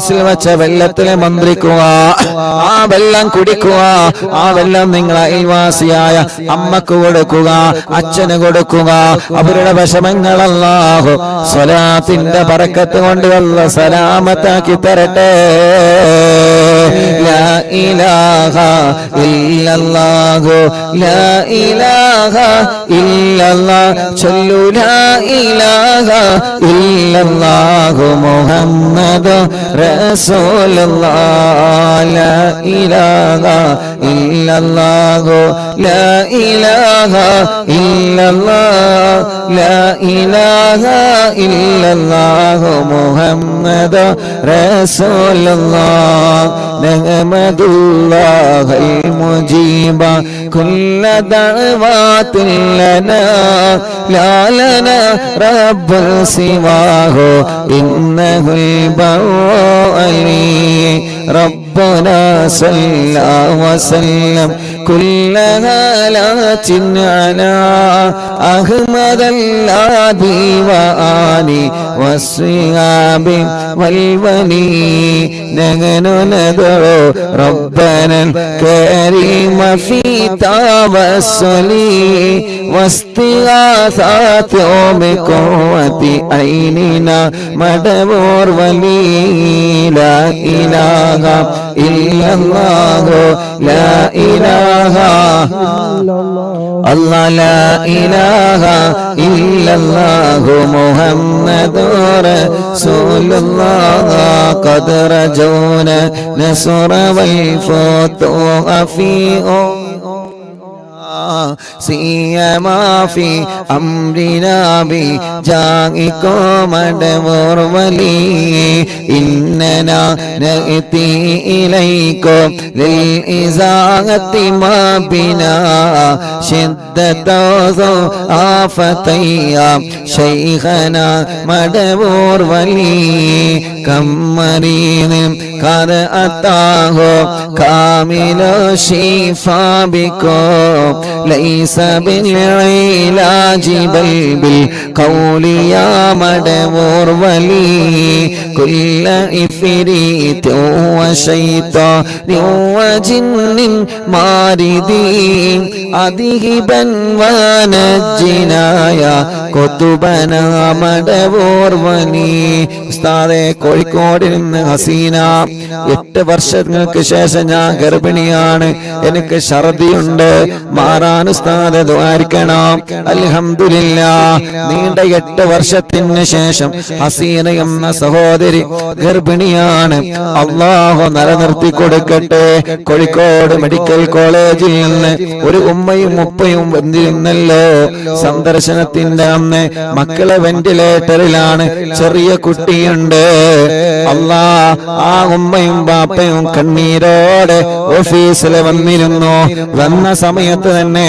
ഓഫീസിൽ വെച്ച വെള്ളത്തിൽ മന്ത്രിക്കുക, ആ വെള്ളം കുടിക്കുക, ആ വെള്ളം നിങ്ങൾ അയൽവാസിയായ അമ്മക്ക് കൊടുക്കുക, അച്ഛന് കൊടുക്കുക. അവരുടെ വിഷമങ്ങൾ അല്ലാഹു സ്വലാത്തിന്റെ ബറക്കത്ത് കൊണ്ട് അല്ലാഹു സലാമത്താക്കി തരട്ടെ. ലാ ഇലാഹ ഇല്ലല്ലാഹു ലാ ഇലാഹ ഇല്ലല്ലാഹ് ചൊല്ലു ലാ ഇലാഹ ഇല്ലല്ലാഹു മുഹമ്മദു റസൂലുള്ളാഹ്. ലാ ഇലാഹ ഇല്ലല്ലാഹു ലാ ഇലാഹ ഇല്ലല്ലാഹ് ലാ ഇലാഹ ഇല്ലല്ലാഹു മുഹമ്മദു റസൂലുള്ളാഹ്. നഹ്മദുല്ലാഹൽ മുജീബ കുല്ല ദഅവാതിൻ ലനാ ലാ ലനാ റബ്ബുൽ സിവാഹു ഇന്നഹുൽ ബർറഅലി. ربنا صلى وسلم كل هالات على أحمد الهادي وآله والصحاب والولي. نحن ندعو ربنا الكريم في توسل واستغاثات بقوة عيننا مدبور ولي. لا إله إلا الله لا إله الله لا إله إلا الله محمد رسول الله. قد رجونا نصر والفتوح في سيما في أمرنا بجاهكم مدبور ولي. إننا نأتي إليكم للإزاحة ما بنا شدة آفتيا شيخنا مدبور ولي. كم مريض قد أتاه كامل الشفاء بكم ليس بالعلاج بل بالقول يا مدبور ولي. كل إفريت وشيطان وجن ماردين أذهبا ونجنا يا قطبنا مدبور ولي. ഉസ്താദേ, കോഴിക്കോടിൽ നിന്ന് ഹസീന, 8 വർഷങ്ങൾക്ക് ശേഷം ഞാൻ ഗർഭിണിയാണ്, എനിക്ക് ഛർദിയുണ്ട്, മാറാൻ ഉസ്താദ് ദുആരിക്കണം. അൽഹംദുലില്ലാഹ്, നീണ്ട 8 വർഷത്തിന് ശേഷം ഹസീന എന്ന സഹോദരി ഗർഭിണിയാണ്. അല്ലാഹു നിലനിർത്തി കൊടുക്കട്ടെ. കോഴിക്കോട് മെഡിക്കൽ കോളേജിൽ നിന്ന് ഒരു ഉമ്മയും ഉപ്പയും വന്നിരുന്നല്ലോ സന്ദർശനത്തിന്റെ അന്ന്. മക്കളെ വെന്റിലേറ്ററിലാണ്, ചെറിയ കുട്ടിയുണ്ട്. അല്ലാ, ആ ഉമ്മയും ബാപ്പയും കണ്ണീരോടെ ഓഫീസിൽ വന്നിരുന്നു. വന്ന സമയത്ത് തന്നെ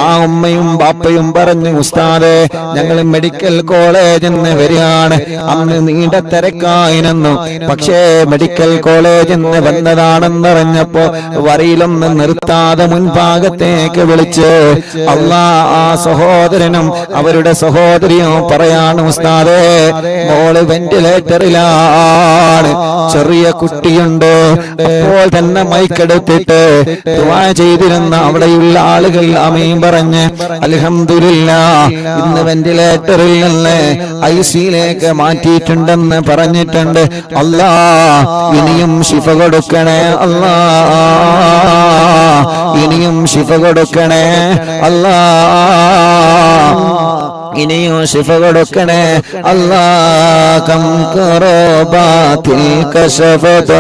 ആ ഉമ്മയും ബാപ്പയും പറഞ്ഞു, ഉസ്താദേ, ഞങ്ങൾ മെഡിക്കൽ കോളേജിൽ നിന്ന് വരികയാണ്. അന്ന് നീണ്ട തിരക്കായിരുന്നു. പക്ഷേ മെഡിക്കൽ കോളേജിൽ നിന്ന് വന്നതാണെന്നറിഞ്ഞപ്പോ വരിയിലൊന്ന് നിർത്താതെ മുൻഭാഗത്തേക്ക് വിളിച്ച് അല്ലാ, ആ സഹോദരനും അവരുടെ സഹോദരിയും പറയാണ്, ഉസ്താദേ, മോള് വെന്റിലേറ്ററിലാണ്, ചെറിയ കുട്ടിയുണ്ട്. അപ്പോൾ തന്നെ മൈക്കെടുത്തിട്ട് ദുആ ചെയ്തിരുന്ന അവിടെയുള്ള ആളുകൾ ആമീൻ പറഞ്ഞ് അൽഹംദുലില്ലാഹ്, ഇന്ന് വെന്റിലേറ്ററിൽ നിന്ന് ഐസിയിലേക്ക് മാറ്റിയിട്ടുണ്ടെന്ന് പറഞ്ഞിട്ടുണ്ട്. അല്ലാ, ഇനിയും ശിഫ കൊടുക്കണേ അല്ലാ, ഇനിയും ശിഫ കൊടുക്കണേ അല്ലാ, ഇനിയും ശിഫ കൊടുക്കണേ അല്ലാ. കം ഖുറബാത്തിൽ കശഫത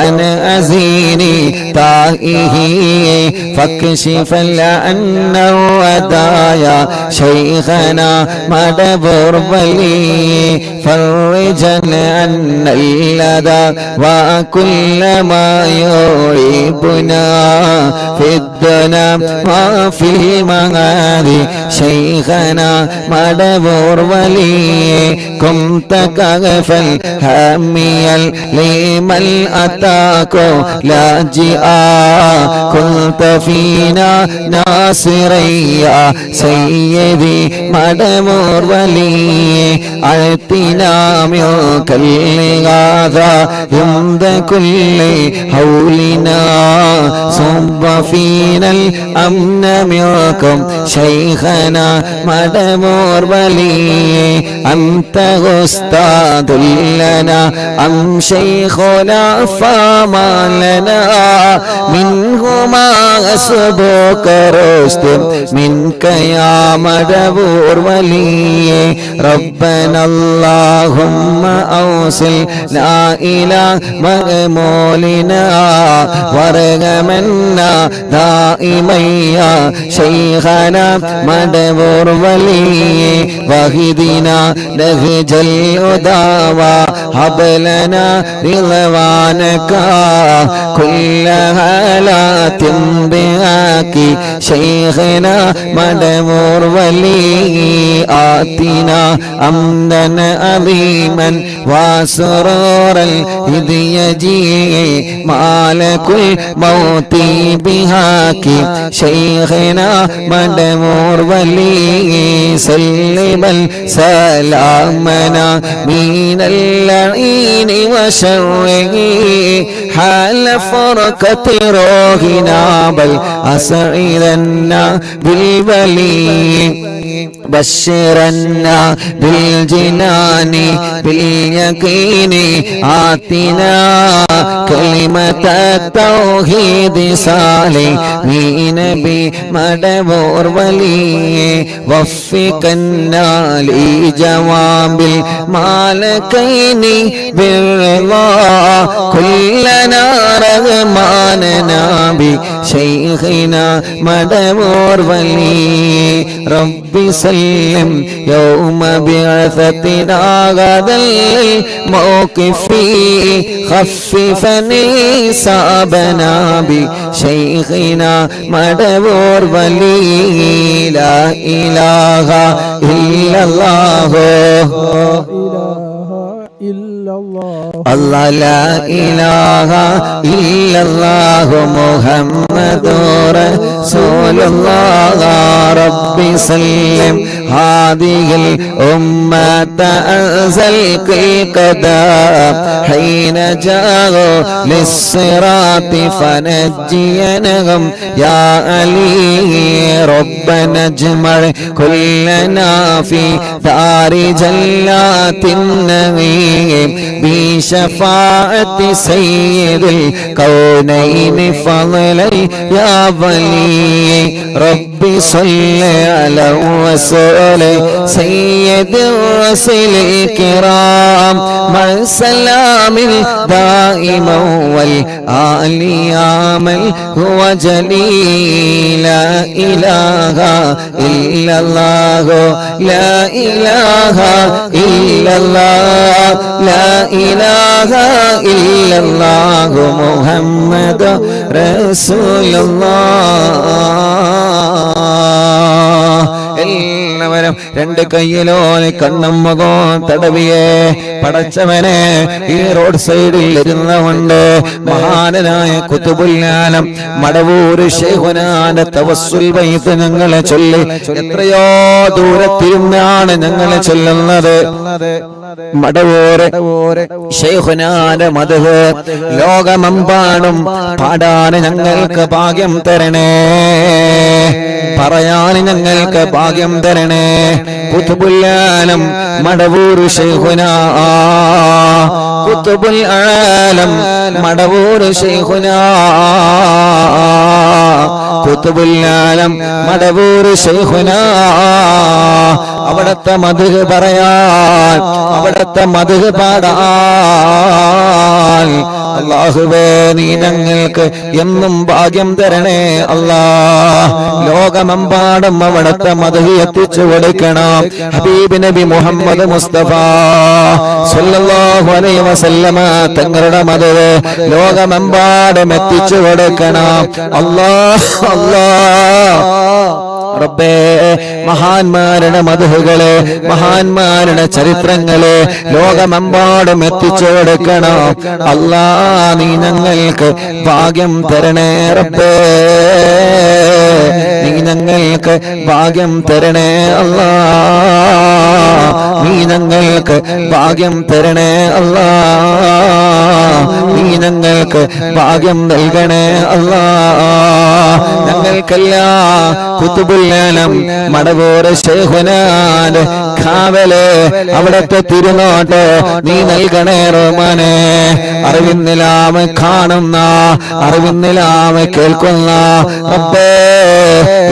അൻ അസീനി താഇഹി ഫക്ശിഫൽ അന്നഹു അദായ ശൈഖനാ മദബുർ വലി. ഫർജൻ അന്നൽ ലദാ വകുല്ല മാ യുഇബുനാ ഫിദ്ദുനാ വഫിൽ മഗാദി ശൈഖനാ മടവൂർ വലിയെ കുംത കഗഫൽ ഹമിയൽ ലീമൽ അതാകോ ലാജിആ കുൽത ഫീനാ നാസിറയ്യ സയ്യിദി മടവൂർ വലിയെ അഴ്ത്തിനാ മിൽകൽ ഗാദാ യുംദ കുല്ലി ഹൗലിനാ സുബ്ബ ഫീനൽ അംന മിൽകും ശൈഖനാ മടവൂർ വലിയെ അൻത ഉസ്താദുൽ ലനാ അം ശൈഖുനാ ഫമാ ലനാ മിൻഹുമാ അസ്ബുക റുസ്തും മിൻക യാ മടവൂർ വലിയെ റബ്ബനാ അല്ലാഹുമ്മ ഔസിൽ ലാ ഇലാഹ മഅമൂലിനാ വർഗമന്നാ ദായിമയ്യ ശൈഖനാ മടവൂർ വലിയെ വഹിദിനാ നഹ്ജൽ ഉദാവാ ഹബ്ലനാ റിളവാനക കുല്ല ഹാലാത്തിൻ ബിആകി ശൈഖനാ മടവൂർ വലിയെ ആതിനാ അംദൻ അദീമൻ വസറൂറൽ ഇദ് യജീ മാലകുൽ മൗതി ബിഹാകി ശൈഖനാ മടവൂർ വലിയെ സല്ലമൽ സലാമനാ മിനൽ ലഈനി വശർരി ഹാല ഫർഖതി റോഹിനാ ബൽ അസ്ഇദന്നാ ബിൽ വലി بشرنا بالجنان باليقين آتنا كلمة التوحيد صالحين بمدبور ولي وفقنا لجواب المالكين بالرضا كلنا رغماننا بشيخنا مدبور ولي ربي سلم يوم بعثتنا غدا الموقف خففني صابنا بشيخنا مدبور ولي لا إله إلا الله الله لا إله إلا الله محمد رسول الله ربي سلم هذه الأمة أنزل القدام حين جاءوا للصراط فنجينهم يا علي ربنا اجمع كلنا في دار جلات النعيم بشفاعة سيد الكونين فضلا يا ولي ربي صل على رسول سيد الرسل الكرام مع السلام الدائم والآل يا من هو جليل لا إله إلا الله لا إله إلا الله لا إله إلا الله محمد رسول الله എല്ലാവരും രണ്ട് കയ്യിലോനെ കണ്ണും മുഖവും തടവിയെ പടച്ചവനെ ഈ റോഡ് സൈഡിൽ ഇരുന്നുകൊണ്ട് മഹാനായ ഖുതുബുൽ ആലം മടവൂർ ശൈഖുനാന്റെ തവസ്സുൽ ബൈത്ത് ഞങ്ങളെ ചൊല്ലി എത്രയോ ദൂരത്തിരുന്നാണ് ഞങ്ങളെ ചൊല്ലുന്നത്. മടവൂർ ശൈഖുനാന്റെ മദ്ഹ് ലോകമെമ്പാടും പാടാൻ ഞങ്ങൾക്ക് ഭാഗ്യം തരണേ, പറയാൻ ഞങ്ങൾക്ക് ഭാഗ്യം തരണേ. ഖുതുബുൽ ആലം മടവൂർ ശൈഖുനാ, ഖുതുബുൽ ആലം മടവൂർ ശൈഖുനാ, ഖുതുബുൽ ആലം മടവൂർ ശൈഖുനാ. അവിടത്തെ മദ്ഹ് പറയാൻ, അവിടത്തെ മദ്ഹ് പാടാൻ അല്ലാഹുവേ നീ ഞങ്ങൾക്ക് എന്നും ഭാഗ്യം തരണേ അല്ലാ. ലോകമെമ്പാടും അവിടത്തെ മദ്ഹ് എത്തിച്ചു കൊടുക്കണം. ഹബീബ് നബി മുഹമ്മദ് മുസ്തഫ സല്ലല്ലാഹു അലൈഹി വസല്ലമ തങ്ങളുടെ മദ്ഹ് ലോകമെമ്പാടും എത്തിച്ചു കൊടുക്കണം. അല്ലാഹ് അല്ലാഹ് റബ്ബേ മഹാന്മാരുടെ മദ്ഹുകളെ മഹാന്മാരുടെ ചരിത്രങ്ങളെ ലോകമെമ്പാടും എത്തിച്ചു കൊടുക്കണം അല്ലാ നീ ഞങ്ങൾക്ക് ഭാഗ്യം തരണേ റബ്ബേ നീ ഞങ്ങൾക്ക് ഭാഗ്യം തരണേ അല്ലാ നീ ഞങ്ങൾക്ക് ഭാഗ്യം തരണേ അല്ലാ നീ ഞങ്ങൾക്ക് ഭാഗ്യം നൽകണേ അല്ലാ ഞങ്ങൾക്കെല്ലാം കുതുബുൽ മടവൂർ ശൈഖുനാന്റെ കാവല് അവിടത്തെ തിരുനോട്ട് നീ നൽകണേ റഹ്മാനേ അറിവിന്നിലാമ കാണുന്ന അറിവിന്നിലാമ കേൾക്കുന്ന റബ്ബേ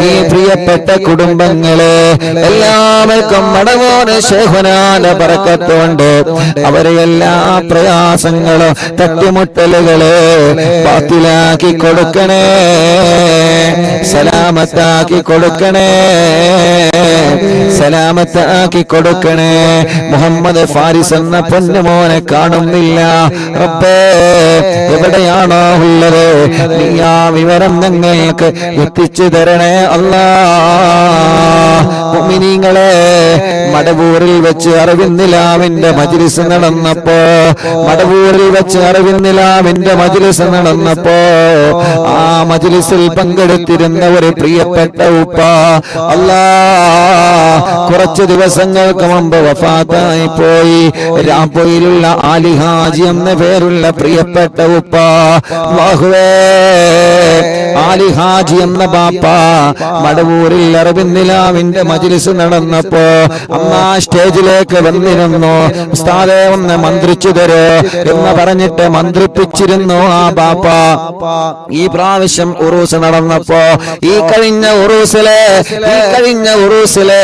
ഈ പ്രിയപ്പെട്ട കുടുംബങ്ങളെ എല്ലാവർക്കും മടവൂർ ശൈഖുനാന്റെ ബറക്കത്തുണ്ട് അവരെ എല്ലാ പ്രയാസങ്ങളും തട്ടിമുട്ടലുകളെ ബാത്തിലാക്കി കൊടുക്കണേ സലാമത്താക്കി കൊടുക്കണേ സലാമത്താക്കി കൊടുക്കണേ മുഹമ്മദ് ഫാരിസ് എന്ന പൊന്നുമോനെ കാണുന്നില്ല റബ്ബേ എവിടെയാണോ ഉള്ളത് നീ ആ വിവരം ഞങ്ങൾക്ക് എത്തിച്ചു തരണേ അല്ലാ മുഅ്മിനീങ്ങളെ മടവൂരിൽ വെച്ച് അറിവിന്നിലാവിന്റെ മജ്ലിസ് നടന്നപ്പോ മടവൂരിൽ വെച്ച് അറിവിന്നിലാവിന്റെ മജ്ലിസ് നടന്നപ്പോ ആ മജ്ലിസിൽ പങ്കെടുത്തിരുന്ന ഒരു പ്രിയപ്പെട്ട ഉപ്പ അല്ലാ കുറച്ച് ദിവസങ്ങൾക്ക് മുമ്പ് വഫാത്തായി പോയി രാംപൊയിലുള്ള ആലി ഹാജി എന്ന പേരുള്ള പ്രിയപ്പെട്ട ഉപ്പ അല്ലാഹുവേ ആലി ഹാജി എന്ന ബാപ്പ മടവൂരിൽ അറിവിന്നിലാവിന്റെ മജ്ലിസ് നടന്നപ്പോ അമ്മ സ്റ്റേജിലേക്ക് വന്നിരുന്നു ഉസ്താദേ ഒന്ന് മന്ത്രിച്ചു തരോ എന്ന് പറഞ്ഞിട്ട് മന്ത്രിപ്പിച്ചിരുന്നു ആ ബാപ്പ ഈ പ്രാവശ്യം ഉറൂസ് നടന്നപ്പോ ഈ കഴിഞ്ഞ ഉറൂസിലെ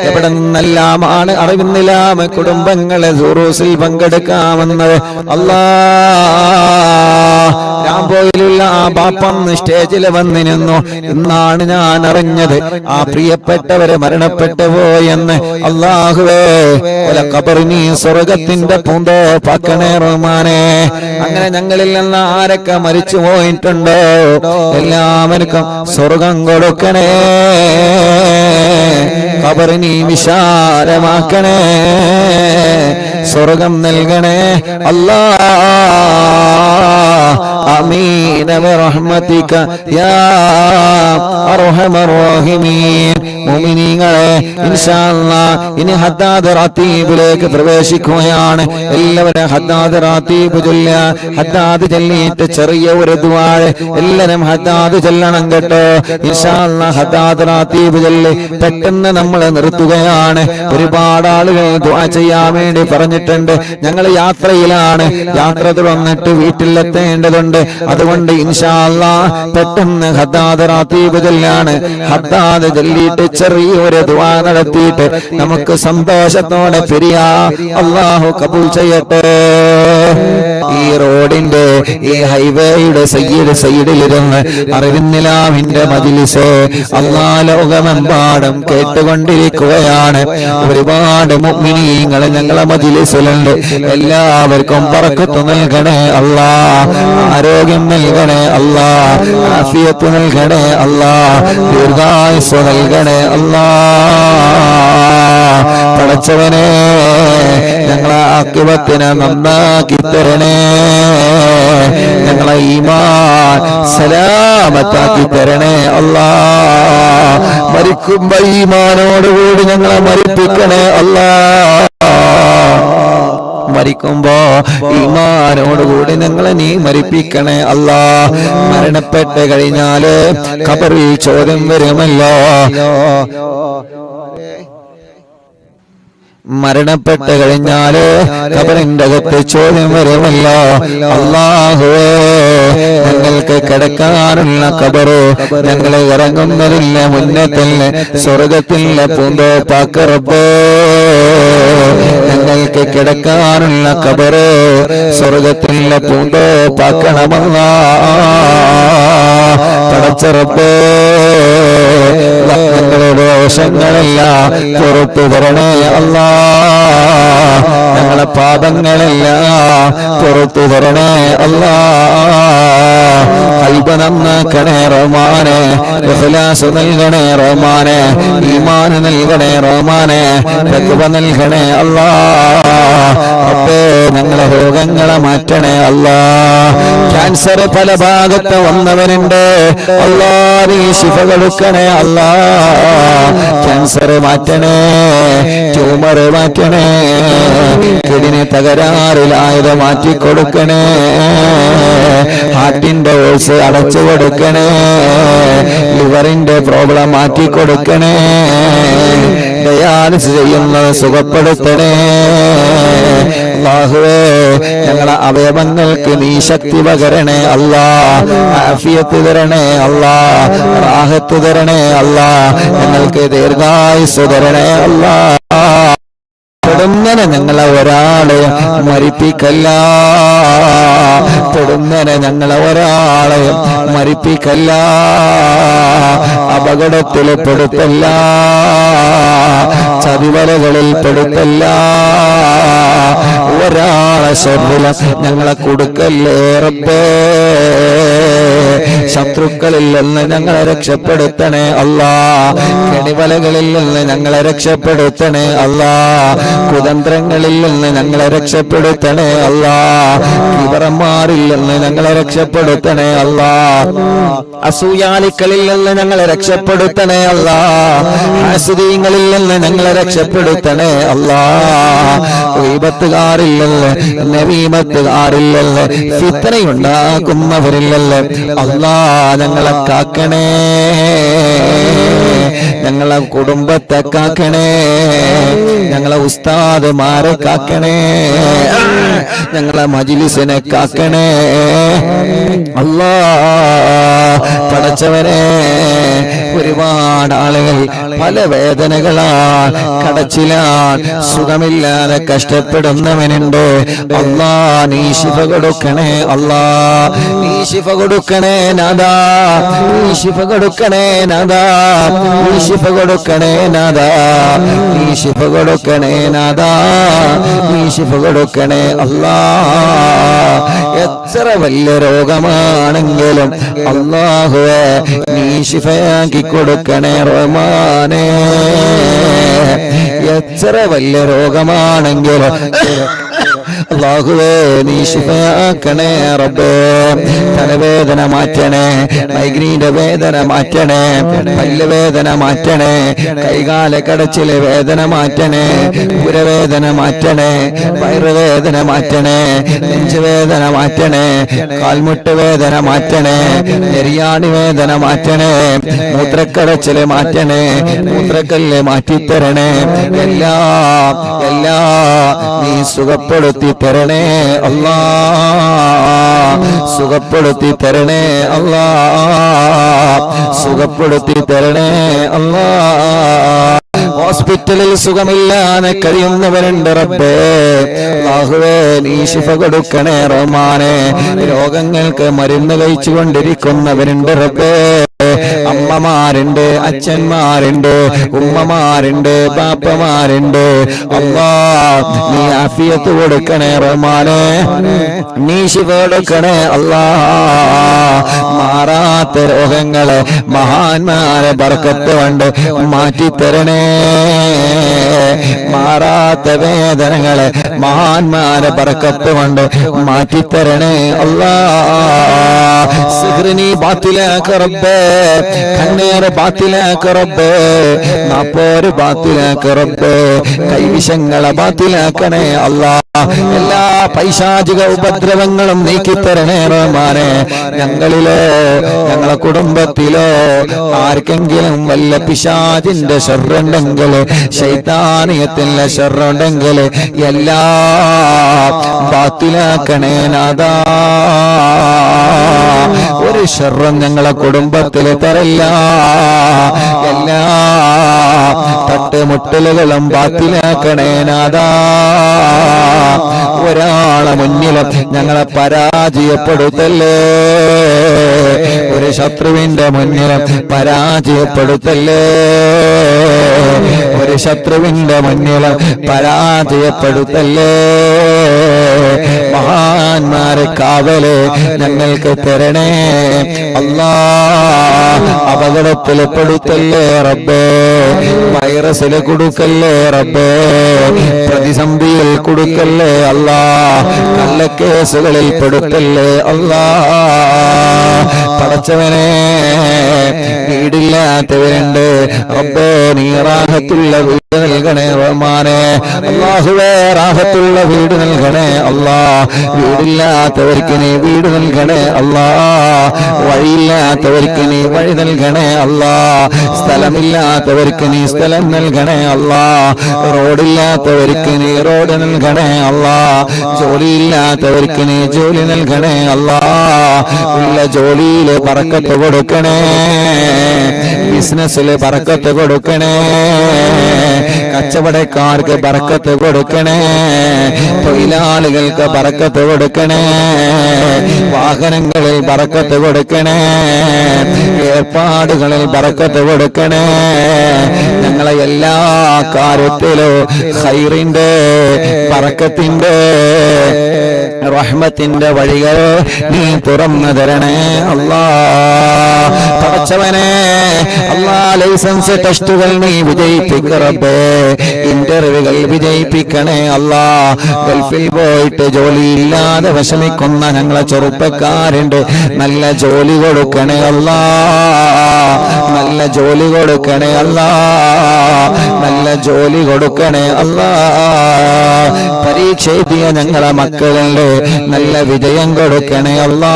എവിടെ നിന്നെല്ലാമാണ് അറിവിന്നിലാമ കുടുംബങ്ങളെ ഉറൂസിൽ പങ്കെടുക്കാമെന്നത് അല്ലാ രാംപോയിലുള്ള ആ ബാപ്പം സ്റ്റേജിൽ വന്നിരുന്നു ഇന്നാണ് ഞാൻ അറിഞ്ഞത് ആ പ്രിയപ്പെട്ടവരെ മരണപ്പെട്ടു പോയെന്ന് അല്ലാഹുവേ ഒല ഖബറിനി സ്വർഗത്തിന്റെ പൂന്തോപ്പാക്കണേ റഹ്മാനേ അങ്ങനെ ഞങ്ങളിൽ നിന്ന് ആരൊക്കെ മരിച്ചു പോയിട്ടുണ്ടോ എല്ലാവർക്കും സ്വർഗം കൊടുക്കണേ ഖബറിനി വിശാലമാക്കണേ സ്വർഗം നൽകണേ അല്ലാ ആമീൻ ബിറഹ്മതിക യാ അർഹമർ റഹീമീൻ മുഅ്മിനീങ്ങളെ ഇൻഷാ അല്ലാഹ് ഇനി ഹദ്ദാദ് റാത്തീബിലേക്ക് പ്രവേശിക്കുകയാണ് എല്ലാവരും ഹദ്ദാദ് റാത്തീബ് ചൊല്ലുക ഹദ്ദാദ് ചൊല്ലിയിട്ട് ചെറിയ ഒരു ദുആ എല്ലാവരും ഹദ്ദാദ് ചൊല്ലണം കേട്ടോ ഇൻഷാ അല്ലാഹ് ഹദ്ദാദ് റാത്തീബ് ചൊല്ലി പെട്ടെന്ന് നമ്മൾ നിർത്തുകയാണ് ഒരുപാട് ആളുകൾ ദുആ ചെയ്യാൻ വേണ്ടി പറഞ്ഞിട്ടുണ്ട് ഞങ്ങൾ യാത്രയിലാണ് യാത്ര തുടർന്നിട്ട് വീട്ടിലെത്തേണ്ടതുണ്ട് അതുകൊണ്ട് ഇൻഷാ അല്ലാഹ് പെട്ടെന്ന് ഹദ്ദാദ് റാത്തീബ് ചൊല്ലാണ് ഹദ്ദാദ് ചൊല്ലിയിട്ട് ചെറിയൊരു ദുആ നടത്തിയിട്ട് നമുക്ക് സന്തോഷത്തോടെ പിരിയാ അല്ലാഹു കബൂൽ ചെയ്യട്ടെ ഈ റോഡിന്റെ ഈ ഹൈവേയുടെ സൈഡിലിരുന്ന് അറിവിന്നിലാവിന്റെ മജ്ലിസ് അല്ലാഹ് ലോകമെമ്പാടും കേട്ടുകൊണ്ടിരിക്കുകയാണ് ഒരുപാട് മുഅ്മിനീങ്ങൾ ഞങ്ങളെ മജ്ലിസിലുണ്ട് എല്ലാവർക്കും ബറക്കത്ത് നൽകണേ അല്ലാഹ് ആരോഗ്യം നൽകണേ അല്ലാഹ് ആഫിയത്ത് നൽകണേ അല്ലാഹ് ദീർഘായുസ്സ് നൽകണേ അല്ലാഹ് പടച്ചവനെ ഞങ്ങളെ ആഖിബത്തിനെ നന്നാക്കി തരണേ ഞങ്ങളെ ഈമാൻ സലാമത്താക്കി തരണേ അല്ലാഹ് മരിക്കുമ്പോ ഈമാനോടുകൂടി ഞങ്ങളെ മരിപ്പിക്കണേ അല്ലാഹ് മരിക്കുമ്പോ ഈമാനോടുകൂടി ഞങ്ങളെ നീ മരിപ്പിക്കണേ അല്ലാഹ് മരണപ്പെട്ട് കഴിഞ്ഞാല് ഖബറിൽ ചോദ്യം വരുമല്ലോ മരണപ്പെട്ട് കഴിഞ്ഞാല് ഖബറിന്റെ അകത്ത് ചോദ്യം വരുമല്ലോ അല്ലാഹുവേ ഞങ്ങൾക്ക് കിടക്കാനുള്ള ഖബറ് ഞങ്ങളെ ഇറങ്ങുന്നതില്ല മുന്നേ തന്നെ സ്വർഗത്തിലെ പൂന്തോപ്പാക്ക് റബ്ബേ ഞങ്ങൾക്ക് കിടക്കാനുള്ള ഖബറ് സ്വർഗത്തിലെ പൂന്തോപ്പാക്കണമല്ലാ പടച്ച റബ്ബേ ഞങ്ങളോട് ദോഷങ്ങളെല്ലാം പുറത്തു തരണേ അല്ലാ. ഞങ്ങളെ പാപങ്ങളെല്ലാം പുറത്തു തരണേ അല്ലാ. ഖൽബ് നന്നാക്കണേ റഹ്മാനെ, ഇഖ്ലാസ് നൽകണേ റഹ്മാനെ, ഈമാൻ നൽകണേ റഹ്മാനെ, തഖ്വ നൽകണേ അല്ലാ. അപ്പേ ഞങ്ങളെ രോഗങ്ങളെ മാറ്റണേ അല്ലാ. ക്യാൻസർ പല ഭാഗത്ത് വന്നവരുണ്ട് അല്ലാ, നീ ശിഫ കൊടുക്കണേ അല്ലാ. ക്യാൻസർ മാറ്റണേ, ട്യൂമർ മാറ്റണേ, കിഡ്നി തകരാറിലായത് മാറ്റിക്കൊടുക്കണേ, ഹാർട്ടിന്റെ ഓൾസ് അടച്ചു കൊടുക്കണേ, ലിവറിന്റെ പ്രോബ്ലം മാറ്റിക്കൊടുക്കണേ, ഡയാലിസിസ് ചെയ്യുന്നത് സുഖപ്പെടുത്തണേ. അല്ലാഹുവേ ഞങ്ങളെ അവയവങ്ങൾക്ക് നീ ശക്തി പകരണേ അല്ലാ, ആഫിയത്ത് തരണേ അല്ലാ, റാഹത്ത് തരണേ അല്ലാ, ഞങ്ങൾക്ക് ദീർഘായുസ്സ് തരണേ അല്ലാ. പെടുന്നനെ ഞങ്ങളെ ഒരാളെ മരിപ്പിക്കല്ല, പെടുന്നനെ ഞങ്ങളെ ഒരാളെ മരിപ്പിക്കല്ല, അപകടത്തിൽ പെടുത്തല്ല, ചതിവലകളിൽ പെടുത്തല്ല, ഒരാളെ ശരീരം ഞങ്ങളെ കൊടുക്കല്ലേ റബ്ബേ. ശത്രുക്കളിൽ നിന്ന് ഞങ്ങളെ രക്ഷപ്പെടുത്തണേ അല്ലാ, കെണിവലകളിൽ നിന്ന് ഞങ്ങളെ രക്ഷപ്പെടുത്തണേ അല്ലാ, കുതന്ത്രങ്ങളിൽ നിന്ന് ഞങ്ങളെ രക്ഷപ്പെടുത്തണേ അല്ലാ, കിബറന്മാരിൽ നിന്ന് ഞങ്ങളെ രക്ഷപ്പെടുത്തണേ അല്ലാ, അസൂയാലിക്കളിൽ നിന്ന് ഞങ്ങളെ രക്ഷപ്പെടുത്തണേ അല്ലാ, ഹാസിദീങ്ങളിൽ നിന്ന് ഞങ്ങളെ രക്ഷപ്പെടുത്തണേ അല്ലാ, ഗീബത്തുകാരിൽ നിന്ന് നമീമത്തുകാരിൽ നിന്ന് ഫിത്നയുണ്ടാക്കുന്നവരിൽ നിന്ന് അല്ലാ ഞങ്ങളെ കാക്കണേ, ഞങ്ങളെ കുടുംബത്തെ കാക്കണേ, ഞങ്ങളെ ഉസ്താദുമാരെ കാക്കണേ, ഞങ്ങളെ മജ്ലിസിനെ കാക്കണേ അല്ലാ. പടച്ചവനെ ഒരുപാട് ആളുകൾ പല വേദനകളാൽ കടച്ചിലാൽ സുഖമില്ലാതെ കഷ്ടപ്പെടുന്നവനുണ്ട് അല്ലാ. നീ ശിഫ കൊടുക്കണേ അല്ലാ, നീ ശിഫ കൊടുക്കണേ നാദാ, നീ ശിഫ കൊടുക്കണേ നാദാ, നീ ശിഫ കൊടുക്കണേ നാദാ, നീ ശിഫ കൊടുക്കണേ നാദാ, നീ ശിഫ കൊടുക്കണേ അല്ലാ. എത്ര വലിയ രോഗമാണെങ്കിലും അല്ലാഹുവേ നീ ശിഫയാക്കി കൊടുക്കണേ റഹ്മാനേ. എത്ര വലിയ രോഗമാണെങ്കിലും അല്ലാഹുവേ നീ ശിഫയാക്കണേ റബ്ബേ. തലവേദന മാറ്റണേ, മൈഗ്രീന്റെ വേദന മാറ്റണേ, പല്ലുവേദന മാറ്റണേ, കൈകാല കടച്ചിലെ വേദന മാറ്റണേ, ഉരവേദന മാറ്റണേ, വയറുവേദന മാറ്റണേ, നെഞ്ചുവേദന മാറ്റണേ, കാൽമുട്ട് വേദന മാറ്റണേ, നെരിയാണി വേദന മാറ്റണേ, മൂത്രക്കടച്ചില് മാറ്റണേ, മൂത്രക്കല്ല് മാറ്റിത്തരണേ, എല്ലാ നീ സുഖപ്പെടുത്തി തരണേ അല്ലാ, സുഖപ്പെടുത്തി തരണേ അല്ലാ, സുഖപ്പെടുത്തി തരണേ അല്ലാ. ഹോസ്പിറ്റലിൽ സുഖമില്ലാതെ കഴിയുന്നവരുണ്ട് റബ്ബേ, അല്ലാഹുവേ നീ ശിഫ കൊടുക്കണേ റഹ്മാനേ. രോഗങ്ങൾക്ക് മരുന്ന് കഴിച്ചു കൊണ്ടിരിക്കുന്നവരുണ്ട് റബ്ബേ, അമ്മമാരുണ്ട്, അച്ഛന്മാരുണ്ട്, ഉമ്മമാരുണ്ട്, ബാപ്പമാരുണ്ട് അല്ലാ. നീ ആഫിയത്ത് കൊടുക്കണേ റഹ്മാനേ, നീ ശിഫ കൊടുക്കണേ അല്ലാ. മാറാത്ത രോഗങ്ങളെ മഹാന്മാരെ ബർക്കത്ത് കൊണ്ട് മാറ്റിത്തരണേ, മാറാത്ത വേദനകളെ മഹാന്മാരെ ബർക്കത്ത് കൊണ്ട് മാറ്റിത്തരണേ അല്ലാ. സിഹ്റിനി ബാത്തിലാക്ക റബ്ബേ, കണ്ണേറ് ബാത്തിലാക്ക റബ്ബേ, നാപ്പോര് ബാത്തിലാക്ക റബ്ബേ, കൈവിഷങ്ങളെ ബാത്തിലാക്കണേ അല്ലാ. എല്ലാ പൈശാചിക ഉപദ്രവങ്ങളും നീക്കിത്തരണേ റഹ്മാനേ. ഞങ്ങളിലോ ഞങ്ങളെ കുടുംബത്തിലോ ആർക്കെങ്കിലും വല്ല പിശാചിന്റെ ശർറുണ്ടെങ്കിൽ, ശൈത്താനിയത്തിന്റെ ശർറുണ്ടെങ്കിൽ എല്ലാം ബാത്തിലാക്കണേ നാദാ. ഒരു ശർറും ഞങ്ങളെ കുടുംബത്തിൽ തരല്ല. എല്ലാ തട്ടുമുട്ടലുകളും ബാത്തിലാക്കണേ നാദാ. ഒരാളെ മുന്നിലും ഞങ്ങളെ പരാജയപ്പെടുത്തല്ലേ. ഒരു ശത്രുവിന്റെ മുന്നിലും പരാജയപ്പെടുത്തല്ലേ. ഒരു ശത്രുവിന്റെ മുന്നിലും പരാജയപ്പെടുത്തല്ലേ. മഹാന്മാരെ കാവല് ഞങ്ങൾക്ക് തരണേ അല്ലാ. അപകടത്തിൽ പെടുത്തല്ലേ റബ്ബേ. വൈറസിൽ കൊടുക്കല്ലേ റബ്ബേ. പ്രതിസന്ധിയിൽ കൊടുക്കല്ലേ അല്ലാ. കള്ളക്കേസുകളിൽ പെടുത്തല്ലേ അല്ലാ. പടച്ചവനെ, വീടില്ലാത്തവരുണ്ട് റബ്ബേ, നീ റാഹത്തുള്ള വീട് നൽകണേ റഹ്മാനെ. അല്ലാഹുവേ, റാഹത്തുള്ള വീട് നൽകണേ അല്ലാ. വീടില്ലാത്തവർക്ക് നീ വീട് നൽകണേ അല്ലാ. വഴിയില്ലാത്തവർക്ക് നീ വഴി നൽകണേ അല്ലാ. സ്ഥലമില്ലാത്തവർക്ക് നീ സ്ഥലം നൽകണേ അല്ലാ. റോഡില്ലാത്തവർക്ക് നീ റോഡ് നൽകണേ അല്ലാ. ജോലിയില്ലാത്തവർക്ക് നീ ജോലി നൽകണേ അല്ലാ. ഉള്ള ജോലിയില് ബറക്കത്ത് കൊടുക്കണേ. ബിസിനസ്സില് ബറക്കത്ത് കൊടുക്കണേ. കച്ചവടക്കാർക്ക് ബറക്കത്ത് കൊടുക്കണേ. തൊഴിലാളികൾക്ക് ബറക്കത്ത് കൊടുക്കണേ. വാഹനങ്ങളിൽ ബറക്കത്ത് കൊടുക്കണേ. ഏർപ്പാടുകളിൽ ബറക്കത്ത് കൊടുക്കണേ. ഞങ്ങളെ എല്ലാ കാര്യത്തിലും ഖൈറിന്റെ ബറക്കത്തിന്റെ റഹ്മത്തിന്റെ വഴികൾ നീ തുറന്നു തരണേ അല്ലാ. പടച്ചവനെ അല്ലാ, ലൈസൻസ് ടെസ്റ്റുകൾ നീ വിജയിപ്പിക്കറബേ. ഇന്റർവ്യൂകൾ വിജയിപ്പിക്കണേ അല്ലാ. ഗൾഫിൽ പോയിട്ട് ജോലിയില്ലാതെ വിഷമിക്കുന്ന ഞങ്ങളെ ചെറുപ്പക്കാരുണ്ട്. നല്ല ജോലി കൊടുക്കണേ അല്ലാ. നല്ല ജോലി കൊടുക്കണേ അല്ലാ. നല്ല ജോലി കൊടുക്കണേ അല്ലാ. പരീക്ഷ എഴുതിയ ഞങ്ങളെ മക്കളുണ്ട്. നല്ല വിജയം കൊടുക്കണേ അല്ലാ.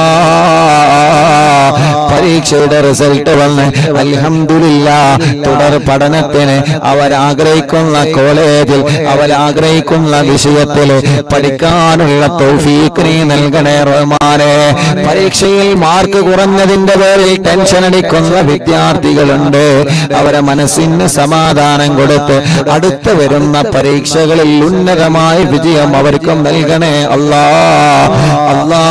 പരീക്ഷയുടെ റിസൾട്ട് വന്ന് അൽഹംദുലില്ലാഹ് തുടർ പഠനത്തിന് അവരാഗ്രഹിക്കുന്ന കോളേജിൽ അവരാഗ്രഹിക്കുന്ന വിഷയത്തിൽ പഠിക്കാനുള്ള തൗഫീഖ് നീ നൽകണേ റഹ്മാനേ. പരീക്ഷയിൽ മാർക്ക് കുറഞ്ഞതിന്റെ പേരിൽ ടെൻഷൻ അടിക്കുന്ന വിദ്യാർത്ഥികളുണ്ട്. അവരെ മനസ്സിന് സമാധാനം കൊടുത്ത് അടുത്ത് വരുന്ന പരീക്ഷകളിൽ ഉന്നതമായ വിജയം അവർക്കും നൽകണേ അല്ലാ. അല്ലാ,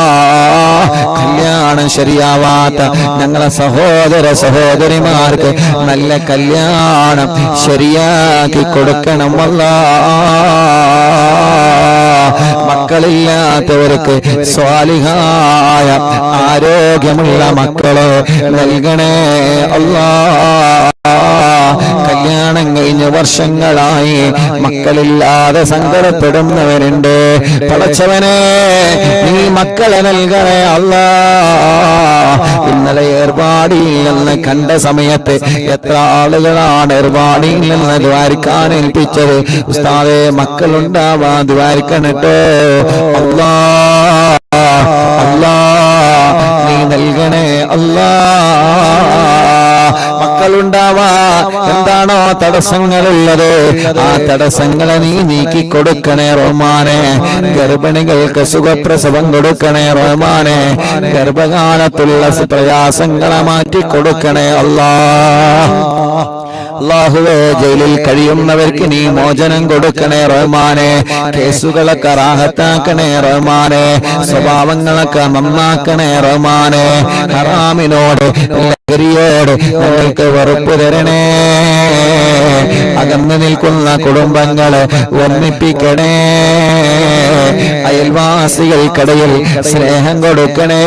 കല്യാണം ശരിയാവാത്ത ഞങ്ങളെ സഹോദര സഹോദരിമാർക്ക് നല്ല കല്യാണം ശരിയാക്കി കൊടുക്കണം അല്ലാ. മക്കളില്ലാത്തവർക്ക് സ്വാലിഹായ ആരോഗ്യമുള്ള മക്കളെ നൽകണേ അല്ലാ. കല്യാണം കഴിഞ്ഞ വർഷങ്ങളായി മക്കളില്ലാതെ സങ്കടപ്പെടുന്നവരുണ്ട്. പടച്ചവനെ, നീ മക്കളെ നൽകണേ അല്ലാ. ഇന്നലെ ഏർപാടിയിൽ നിന്ന് കണ്ട സമയത്ത് എത്ര ആളുകളാണ് ഏർപാടിയിൽ നിന്ന് ദ്വാരിക്കാൻ ഏൽപ്പിച്ചത്. ഉസ്താദേ, മക്കളുണ്ടാവാൻ ദ്വാരിക്കണട്ടോ അല്ലാ. അല്ലാ, നീ നൽകണേ അല്ലാ. മക്കളുണ്ടാവാ എന്താണോ തടസ്സങ്ങളുള്ളത്, ആ തടസ്സങ്ങളെ നീ നീക്കി കൊടുക്കണേ റഹ്മാനെ. ഗർഭിണികൾക്ക് സുഖപ്രസവം കൊടുക്കണേ റഹ്മാനെ. ഗർഭകാലത്തുള്ള പ്രയാസങ്ങളെ മാറ്റി കൊടുക്കണേ അല്ലാ. അല്ലാഹുവേ, ജയിലിൽ കഴിയുന്നവർക്ക് നീ മോചനം കൊടുക്കണേ റഹ്മാനെ. കേസുകളൊക്കെ റാഹത്താക്കണേ റഹ്മാനെ. സ്വഭാവങ്ങളൊക്കെ നന്നാക്കണേ റഹ്മാനെ. ഹറാമിനോട് ലഹരിയോട് ഞങ്ങൾക്ക് വെറുപ്പ് തരണേ. അകന്നു നിൽക്കുന്ന കുടുംബങ്ങളെ ഒന്നിപ്പിക്കണേ. അയൽവാസികൾക്കിടയിൽ സ്നേഹം കൊടുക്കണേ.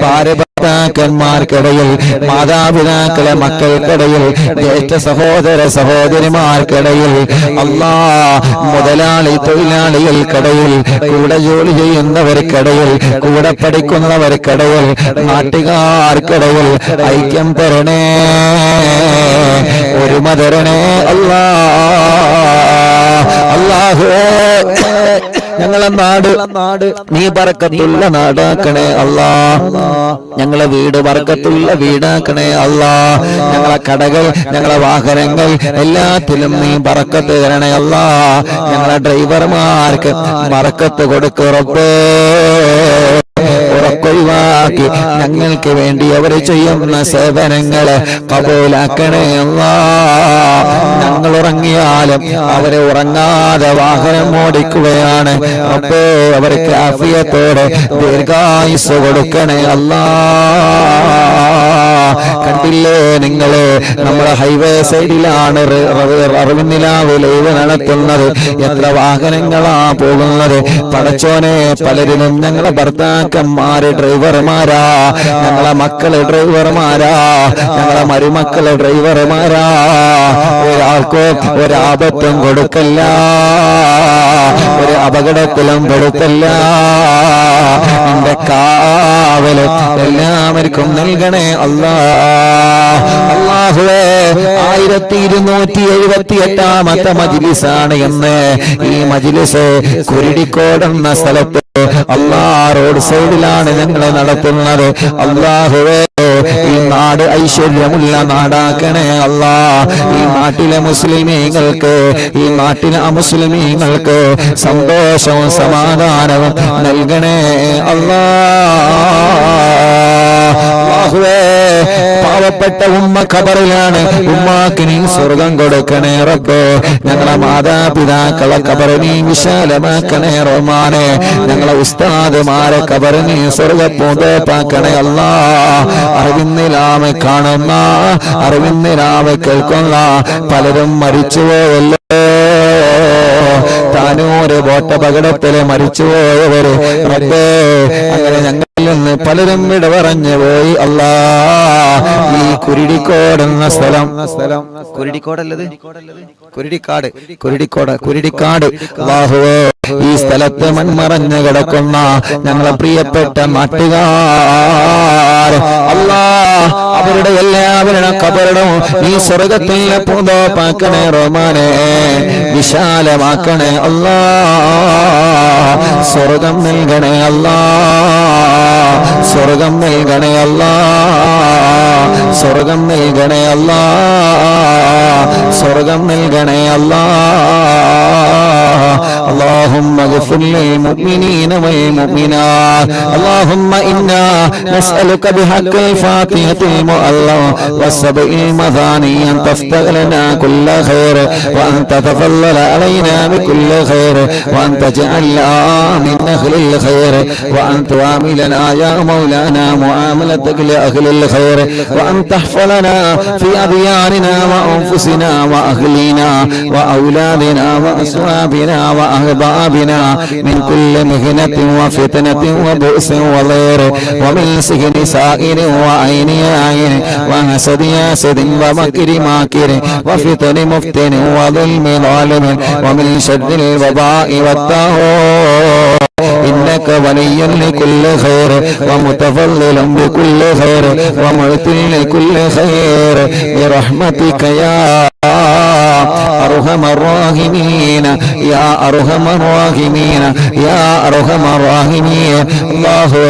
ഭർത്താക്കന്മാർക്കിടയിൽ, മാതാപിതാക്കളെ മക്കൾക്കിടയിൽ, ജ്യേഷ്ഠ സഹോദര സഹോദരിമാർക്കിടയിൽ, അല്ലാ, മുതലാളി തൊഴിലാളികൾക്കിടയിൽ, കൂടെ ജോലി ചെയ്യുന്നവർക്കിടയിൽ, കൂടെ പഠിക്കുന്നവർക്കിടയിൽ, നാട്ടുകാർക്കിടയിൽ ഐക്യം തരണേ. ഒരുമ തരണേ അല്ലാ. അല്ലാഹുവേ ഞങ്ങളെ നാട് നീ ബർക്കത്തുള്ള നാടാക്കണേ അല്ലാ. ഞങ്ങളെ വീട് ബർക്കത്തുള്ള വീടാക്കണേ അല്ലാ. ഞങ്ങളെ കടകൾ ഞങ്ങളെ വാഹനങ്ങൾ എല്ലാത്തിലും നീ ബർക്കത്ത് തരണേ അല്ലാ. ഞങ്ങളെ ഡ്രൈവർമാർക്ക് ബർക്കത്ത് കൊടുക്ക് റബ്ബേ. ഉറക്കൊഴിവാക്കി ഞങ്ങൾക്ക് വേണ്ടി അവർ ചെയ്യുന്ന സേവനങ്ങളെ കബൂലാക്കണേ അല്ലാ. ഞങ്ങൾ ഉറങ്ങിയാലും അവരെ ഉറങ്ങാതെ വാഹനം ഓടിക്കുകയാണ് റബ്ബേ. അവർക്ക് ആഫിയത്തോടെ ദീർഘായുസ് കൊടുക്കണേ അല്ലാ. കണ്ടില്ലേ നിങ്ങള് നമ്മുടെ ഹൈവേ സൈഡിലാണ് അറിവിന്നിലാവ് ലൈവ് നടത്തുന്നത്. എത്ര വാഹനങ്ങളാ പോകുന്നത് പടച്ചോനെ. പലരിലും ഞങ്ങളെ ഭർത്താക്കന്മാര് ഡ്രൈവർമാരാ, ഞങ്ങളെ മക്കള് ഡ്രൈവർമാരാ, ഞങ്ങളെ മരുമക്കള് ഡ്രൈവർമാരാ. ഒരാൾക്കോ ഒരാപത്തും കൊടുക്കല്ല, ഒരു അപകടത്തിലും കൊടുക്കല്ല. എന്റെ കാവല് എല്ലാവർക്കും നൽകണേ അല്ലാ. അല്ലാഹുവേ 1278ാമത്തെ മജ്ലിസാണ് എന്ന്. ഈ മജ്ലിസ് കുരുടിക്കോട് എന്ന സ്ഥലത്ത് അല്ലാ റോഡ് സൈഡിലാണ് ഞങ്ങളെ നടത്തുന്നത്. അല്ലാഹുവേ ഈ നാട് ഐശ്വര്യമുള്ള നാടാക്കണേ അല്ലാ. ഈ നാട്ടിലെ മുസ്ലിമീങ്ങൾക്ക് ഈ നാട്ടിലെ അമുസ്ലിമീങ്ങൾക്ക് സന്തോഷവും സമാധാനവും നൽകണേ അല്ലാ. പാവപ്പെട്ട ഉമ്മ ഖബറിലാണ്. ഉമ്മാക്ക് നീ സ്വർഗം കൊടുക്കണേ റബ്ബേ. ഞങ്ങളെ മാതാപിതാക്കളെ ഖബറ് നീ വിശാലമാക്കണേ റഹ്മാനെ. ഞങ്ങളെ ഉസ്താദുമാരെ ഖബറ് നീ സ്വർഗപ്പൂന്തോപ്പാക്കണേ അല്ലാ. അറിവിന്നിലാമെ കാണുന്ന അറിവിന്നിലാമെ കേൾക്കുന്ന പലരും മരിച്ചുപോയല്ലോ. താനൂര് ബോട്ടപകടത്തില് മരിച്ചുപോയവര് റബ്ബേ. അങ്ങനെ ഞങ്ങളിൽ നിന്ന് പലരും വിട പറഞ്ഞു പോയി അല്ലാ. ഈ കുരുടിക്കോട് എന്ന സ്ഥലം കുരുടിക്കോടല്ലത് കുരുടിക്കാട് അല്ലാഹുവേ. ഈ സ്ഥലത്ത് മൺമറഞ്ഞു കിടക്കുന്ന ഞങ്ങളെ പ്രിയപ്പെട്ട നാട്ടുകാർ അല്ലാ, അവരുടെ എല്ലാവരുടെ ഖബറും നീ സ്വർഗത്തിലെ പൂന്തോപ്പാക്കണേ റഹ്മാനെ. വിശാലമാക്കണേ അല്ലാ. സ്വർഗം നൽകണേ അല്ലാ. സ്വർഗം നൽകണേ അല്ലാ. സ്വർഗം നൽകണേ അല്ലാ. സ്വർഗം നൽകണേ അല്ലാ. اللهم اغفر للمؤمنين والمؤمنات. اللهم إنا نسألك بحق الفاتحة المؤلم والسبع المثاني أن تفتح لنا كل خير، وأن تتفضل علينا بكل خير، وأن تجعلنا من أهل الخير، وأن تعاملنا يا مولانا معاملتك لأهل الخير، وأن تحفظنا في أدياننا وأنفسنا وأهلنا وأولادنا وأصحابنا وأحبابنا من كل مهنة وفتنة وبؤس وضير، ومن سجن سائر وعين عين، وحسد حاسد ومكر ماكر، وفتن مفتن وظلم ظالم، ومن شر الوباء والطاغوت. إنك ولي لكل خير ومتفضل بكل خير ومعطي لكل خير برحمتك يا أرحم الراحمين يا أرحم الراحمين يا أرحم الراحمين. അല്ലാഹു,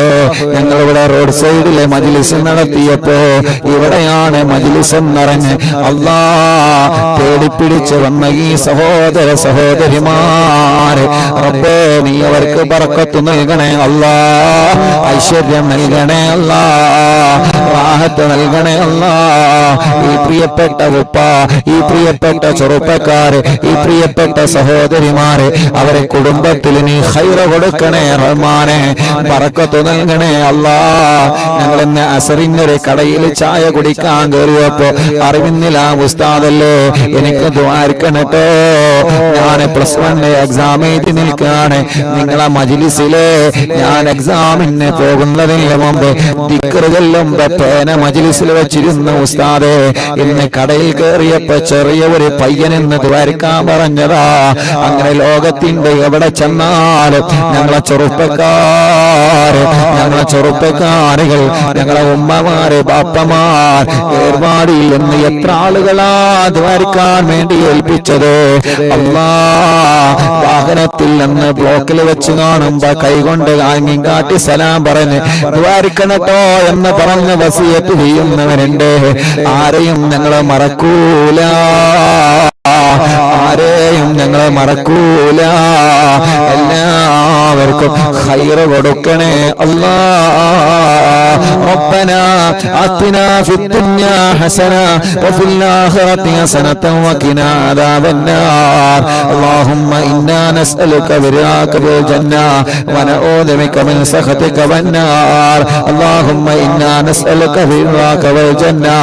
ഞങ്ങൾ ഇവിടെ റോഡ് സൈഡിലെ മജ്ലിസ് നടത്തിയപ്പോ ഇവിടെയാണ് മജ്ലിസ് നിറഞ്ഞ് അല്ലാ തേടിപ്പിടിച്ച് വന്ന ഈ സഹോദര സഹോദരിമാര് റബ്ബേ, നീ അവർക്ക് ബർക്കത്ത് നൽകണേ അല്ലാ. ഐശ്വര്യം നൽകണേ അല്ലാ. റാഹത്ത് നൽകണേ അല്ലാ. ഈ പ്രിയപ്പെട്ട ഉപ്പ, ഈ പ്രിയപ്പെട്ട ചെറുപ്പക്കാര്, ഈ പ്രിയപ്പെട്ട സഹോദരിമാര്, അവരെ കുടുംബത്തിൽ നീ ഖൈർ കൊടുക്കണേ റഹ്മാനെ. ബർക്കത്ത് നൽകണേ അല്ലാ. ഞങ്ങൾ ഇന്ന് അസറിനൊരു കടയിൽ ചായ കുടിക്കാൻ കയറിയപ്പോ അറിവിന്നില്ല ഉസ്താദല്ലേ എനിക്ക് ദ്വാരിക്കണട്ടോ, ഞാൻ +1 എക്സാം എഴുതി നിൽക്കാണ്. നിങ്ങളെ മജ്ലിസിലെ ഞാൻ എക്സാമിന് പോകുന്നതിന് മുമ്പ് ദിക്ർ ചൊല്ലുമ്പോ പേന പ്രബോധന മജ്ലിസിൽ വെച്ചിരുന്ന ഉസ്താദേ, ഇന്ന് കടയിൽ കയറിയപ്പോ ചെറിയ ഒരു പയ്യനെന്ന് ദ്വാരക്കാൻ പറഞ്ഞതാ. അങ്ങനെ ലോകത്തിന്റെ എവിടെ ചെന്നാലും ഞങ്ങളെ ചെറുപ്പക്കാരുകൾ, ഞങ്ങളെ ഉമ്മമാര്, ബാപ്പമാർ, ഏർവാടിയിൽ നിന്ന് എത്ര ആളുകളാ ദ്വാരക്കാൻ വേണ്ടി ഏൽപ്പിച്ചത്. അല്ലാ, വാഹനത്തിൽ നിന്ന് ബ്ലോക്കിൽ വെച്ച് കാണുമ്പോ കൈകൊണ്ട് ആംഗ്യം കാട്ടി സലാം പറഞ്ഞ് ദ്വാരിക്കണട്ടോ എന്ന് പറഞ്ഞ് വസിയത്ത് ചെയ്യുന്നവരുണ്ട്. ആരെയും ഞങ്ങളെ മറക്കൂല, ആരെയും ഞങ്ങളെ മറക്കൂല. എല്ലാവർക്കും ഖൈർ കൊടുക്കണേ അല്ലാ. ربنا آتنا في الدنيا حسنة وفي الآخرة حسنة وقنا عذاب النار. اللهم إنا نسألك برضاك بالجنة ونعوذ بك من سخطك والنار. اللهم إنا نسألك برضاك بالجنة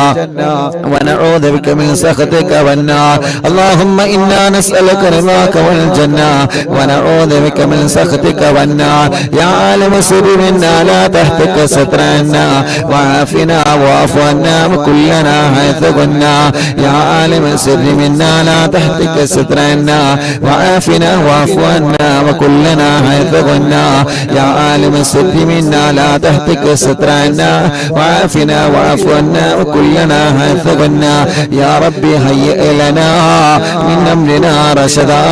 ونعوذ بك من سخطك والنار. اللهم إنا نسألك رضاك والجنة ونعوذ بك من سخطك والنار. يا عالم سر منا لا تهتك سترنا وعافنا واعف عنا وكلنا حيث كنا. يا عالم السر منا لا تهتك سترنا وعافنا واعف عنا وكلنا حيث كنا. يا عالم السر منا لا تهتك سترنا وعافنا واعف عنا وكلنا حيث كنا. يا ربي هيئ لنا من أمرنا رشدا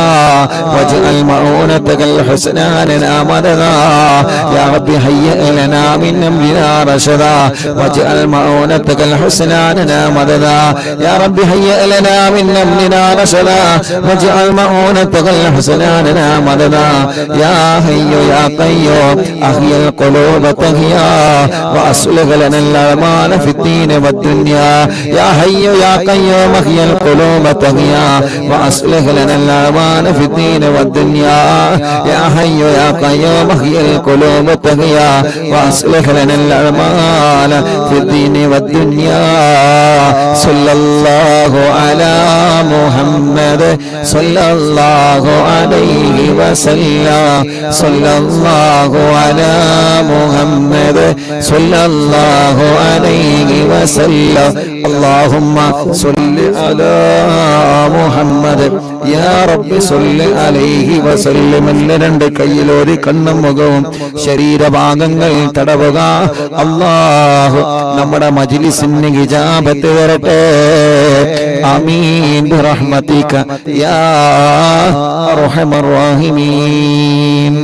واجعل معونتك الحسنى لنا مددا. يا ربي هيئ لنا من أمرنا رشدا واجعل معونتك الحسنى لنا مددا. يا ربي هيئ لنا من أمرنا رشدا واجعل معونتك الحسنى لنا مددا. يا حي يا قيوم أحيي القلوب تحيا وأصلح لنا الأعمال في الدين والدنيا. يا حي يا قيوم أحيي القلوب تحيا وأصلح لنا الأعمال في الدين والدنيا. يا حي يا قيوم أحيي القلوب تحيا وأصلح لنا الأعمال في الدين والدنيا. صلى الله على محمد صلى الله عليه وسلم. صلى الله على محمد صلى الله عليه وسلم. اللهم صل على محمد يا رب صل عليه وسلم. രണ്ട് കയ്യിലൊരു കണ്ണും മുഖവും ശരീരഭാഗങ്ങൾ തടവുക. അല്ലാഹു നമ്മുടെ മജ്ലിസിന് ഇജാബത്ത് തരട്ടെ. ആമീൻ ബിറഹ്മതിക യാ അർഹമർ റഹീമീൻ.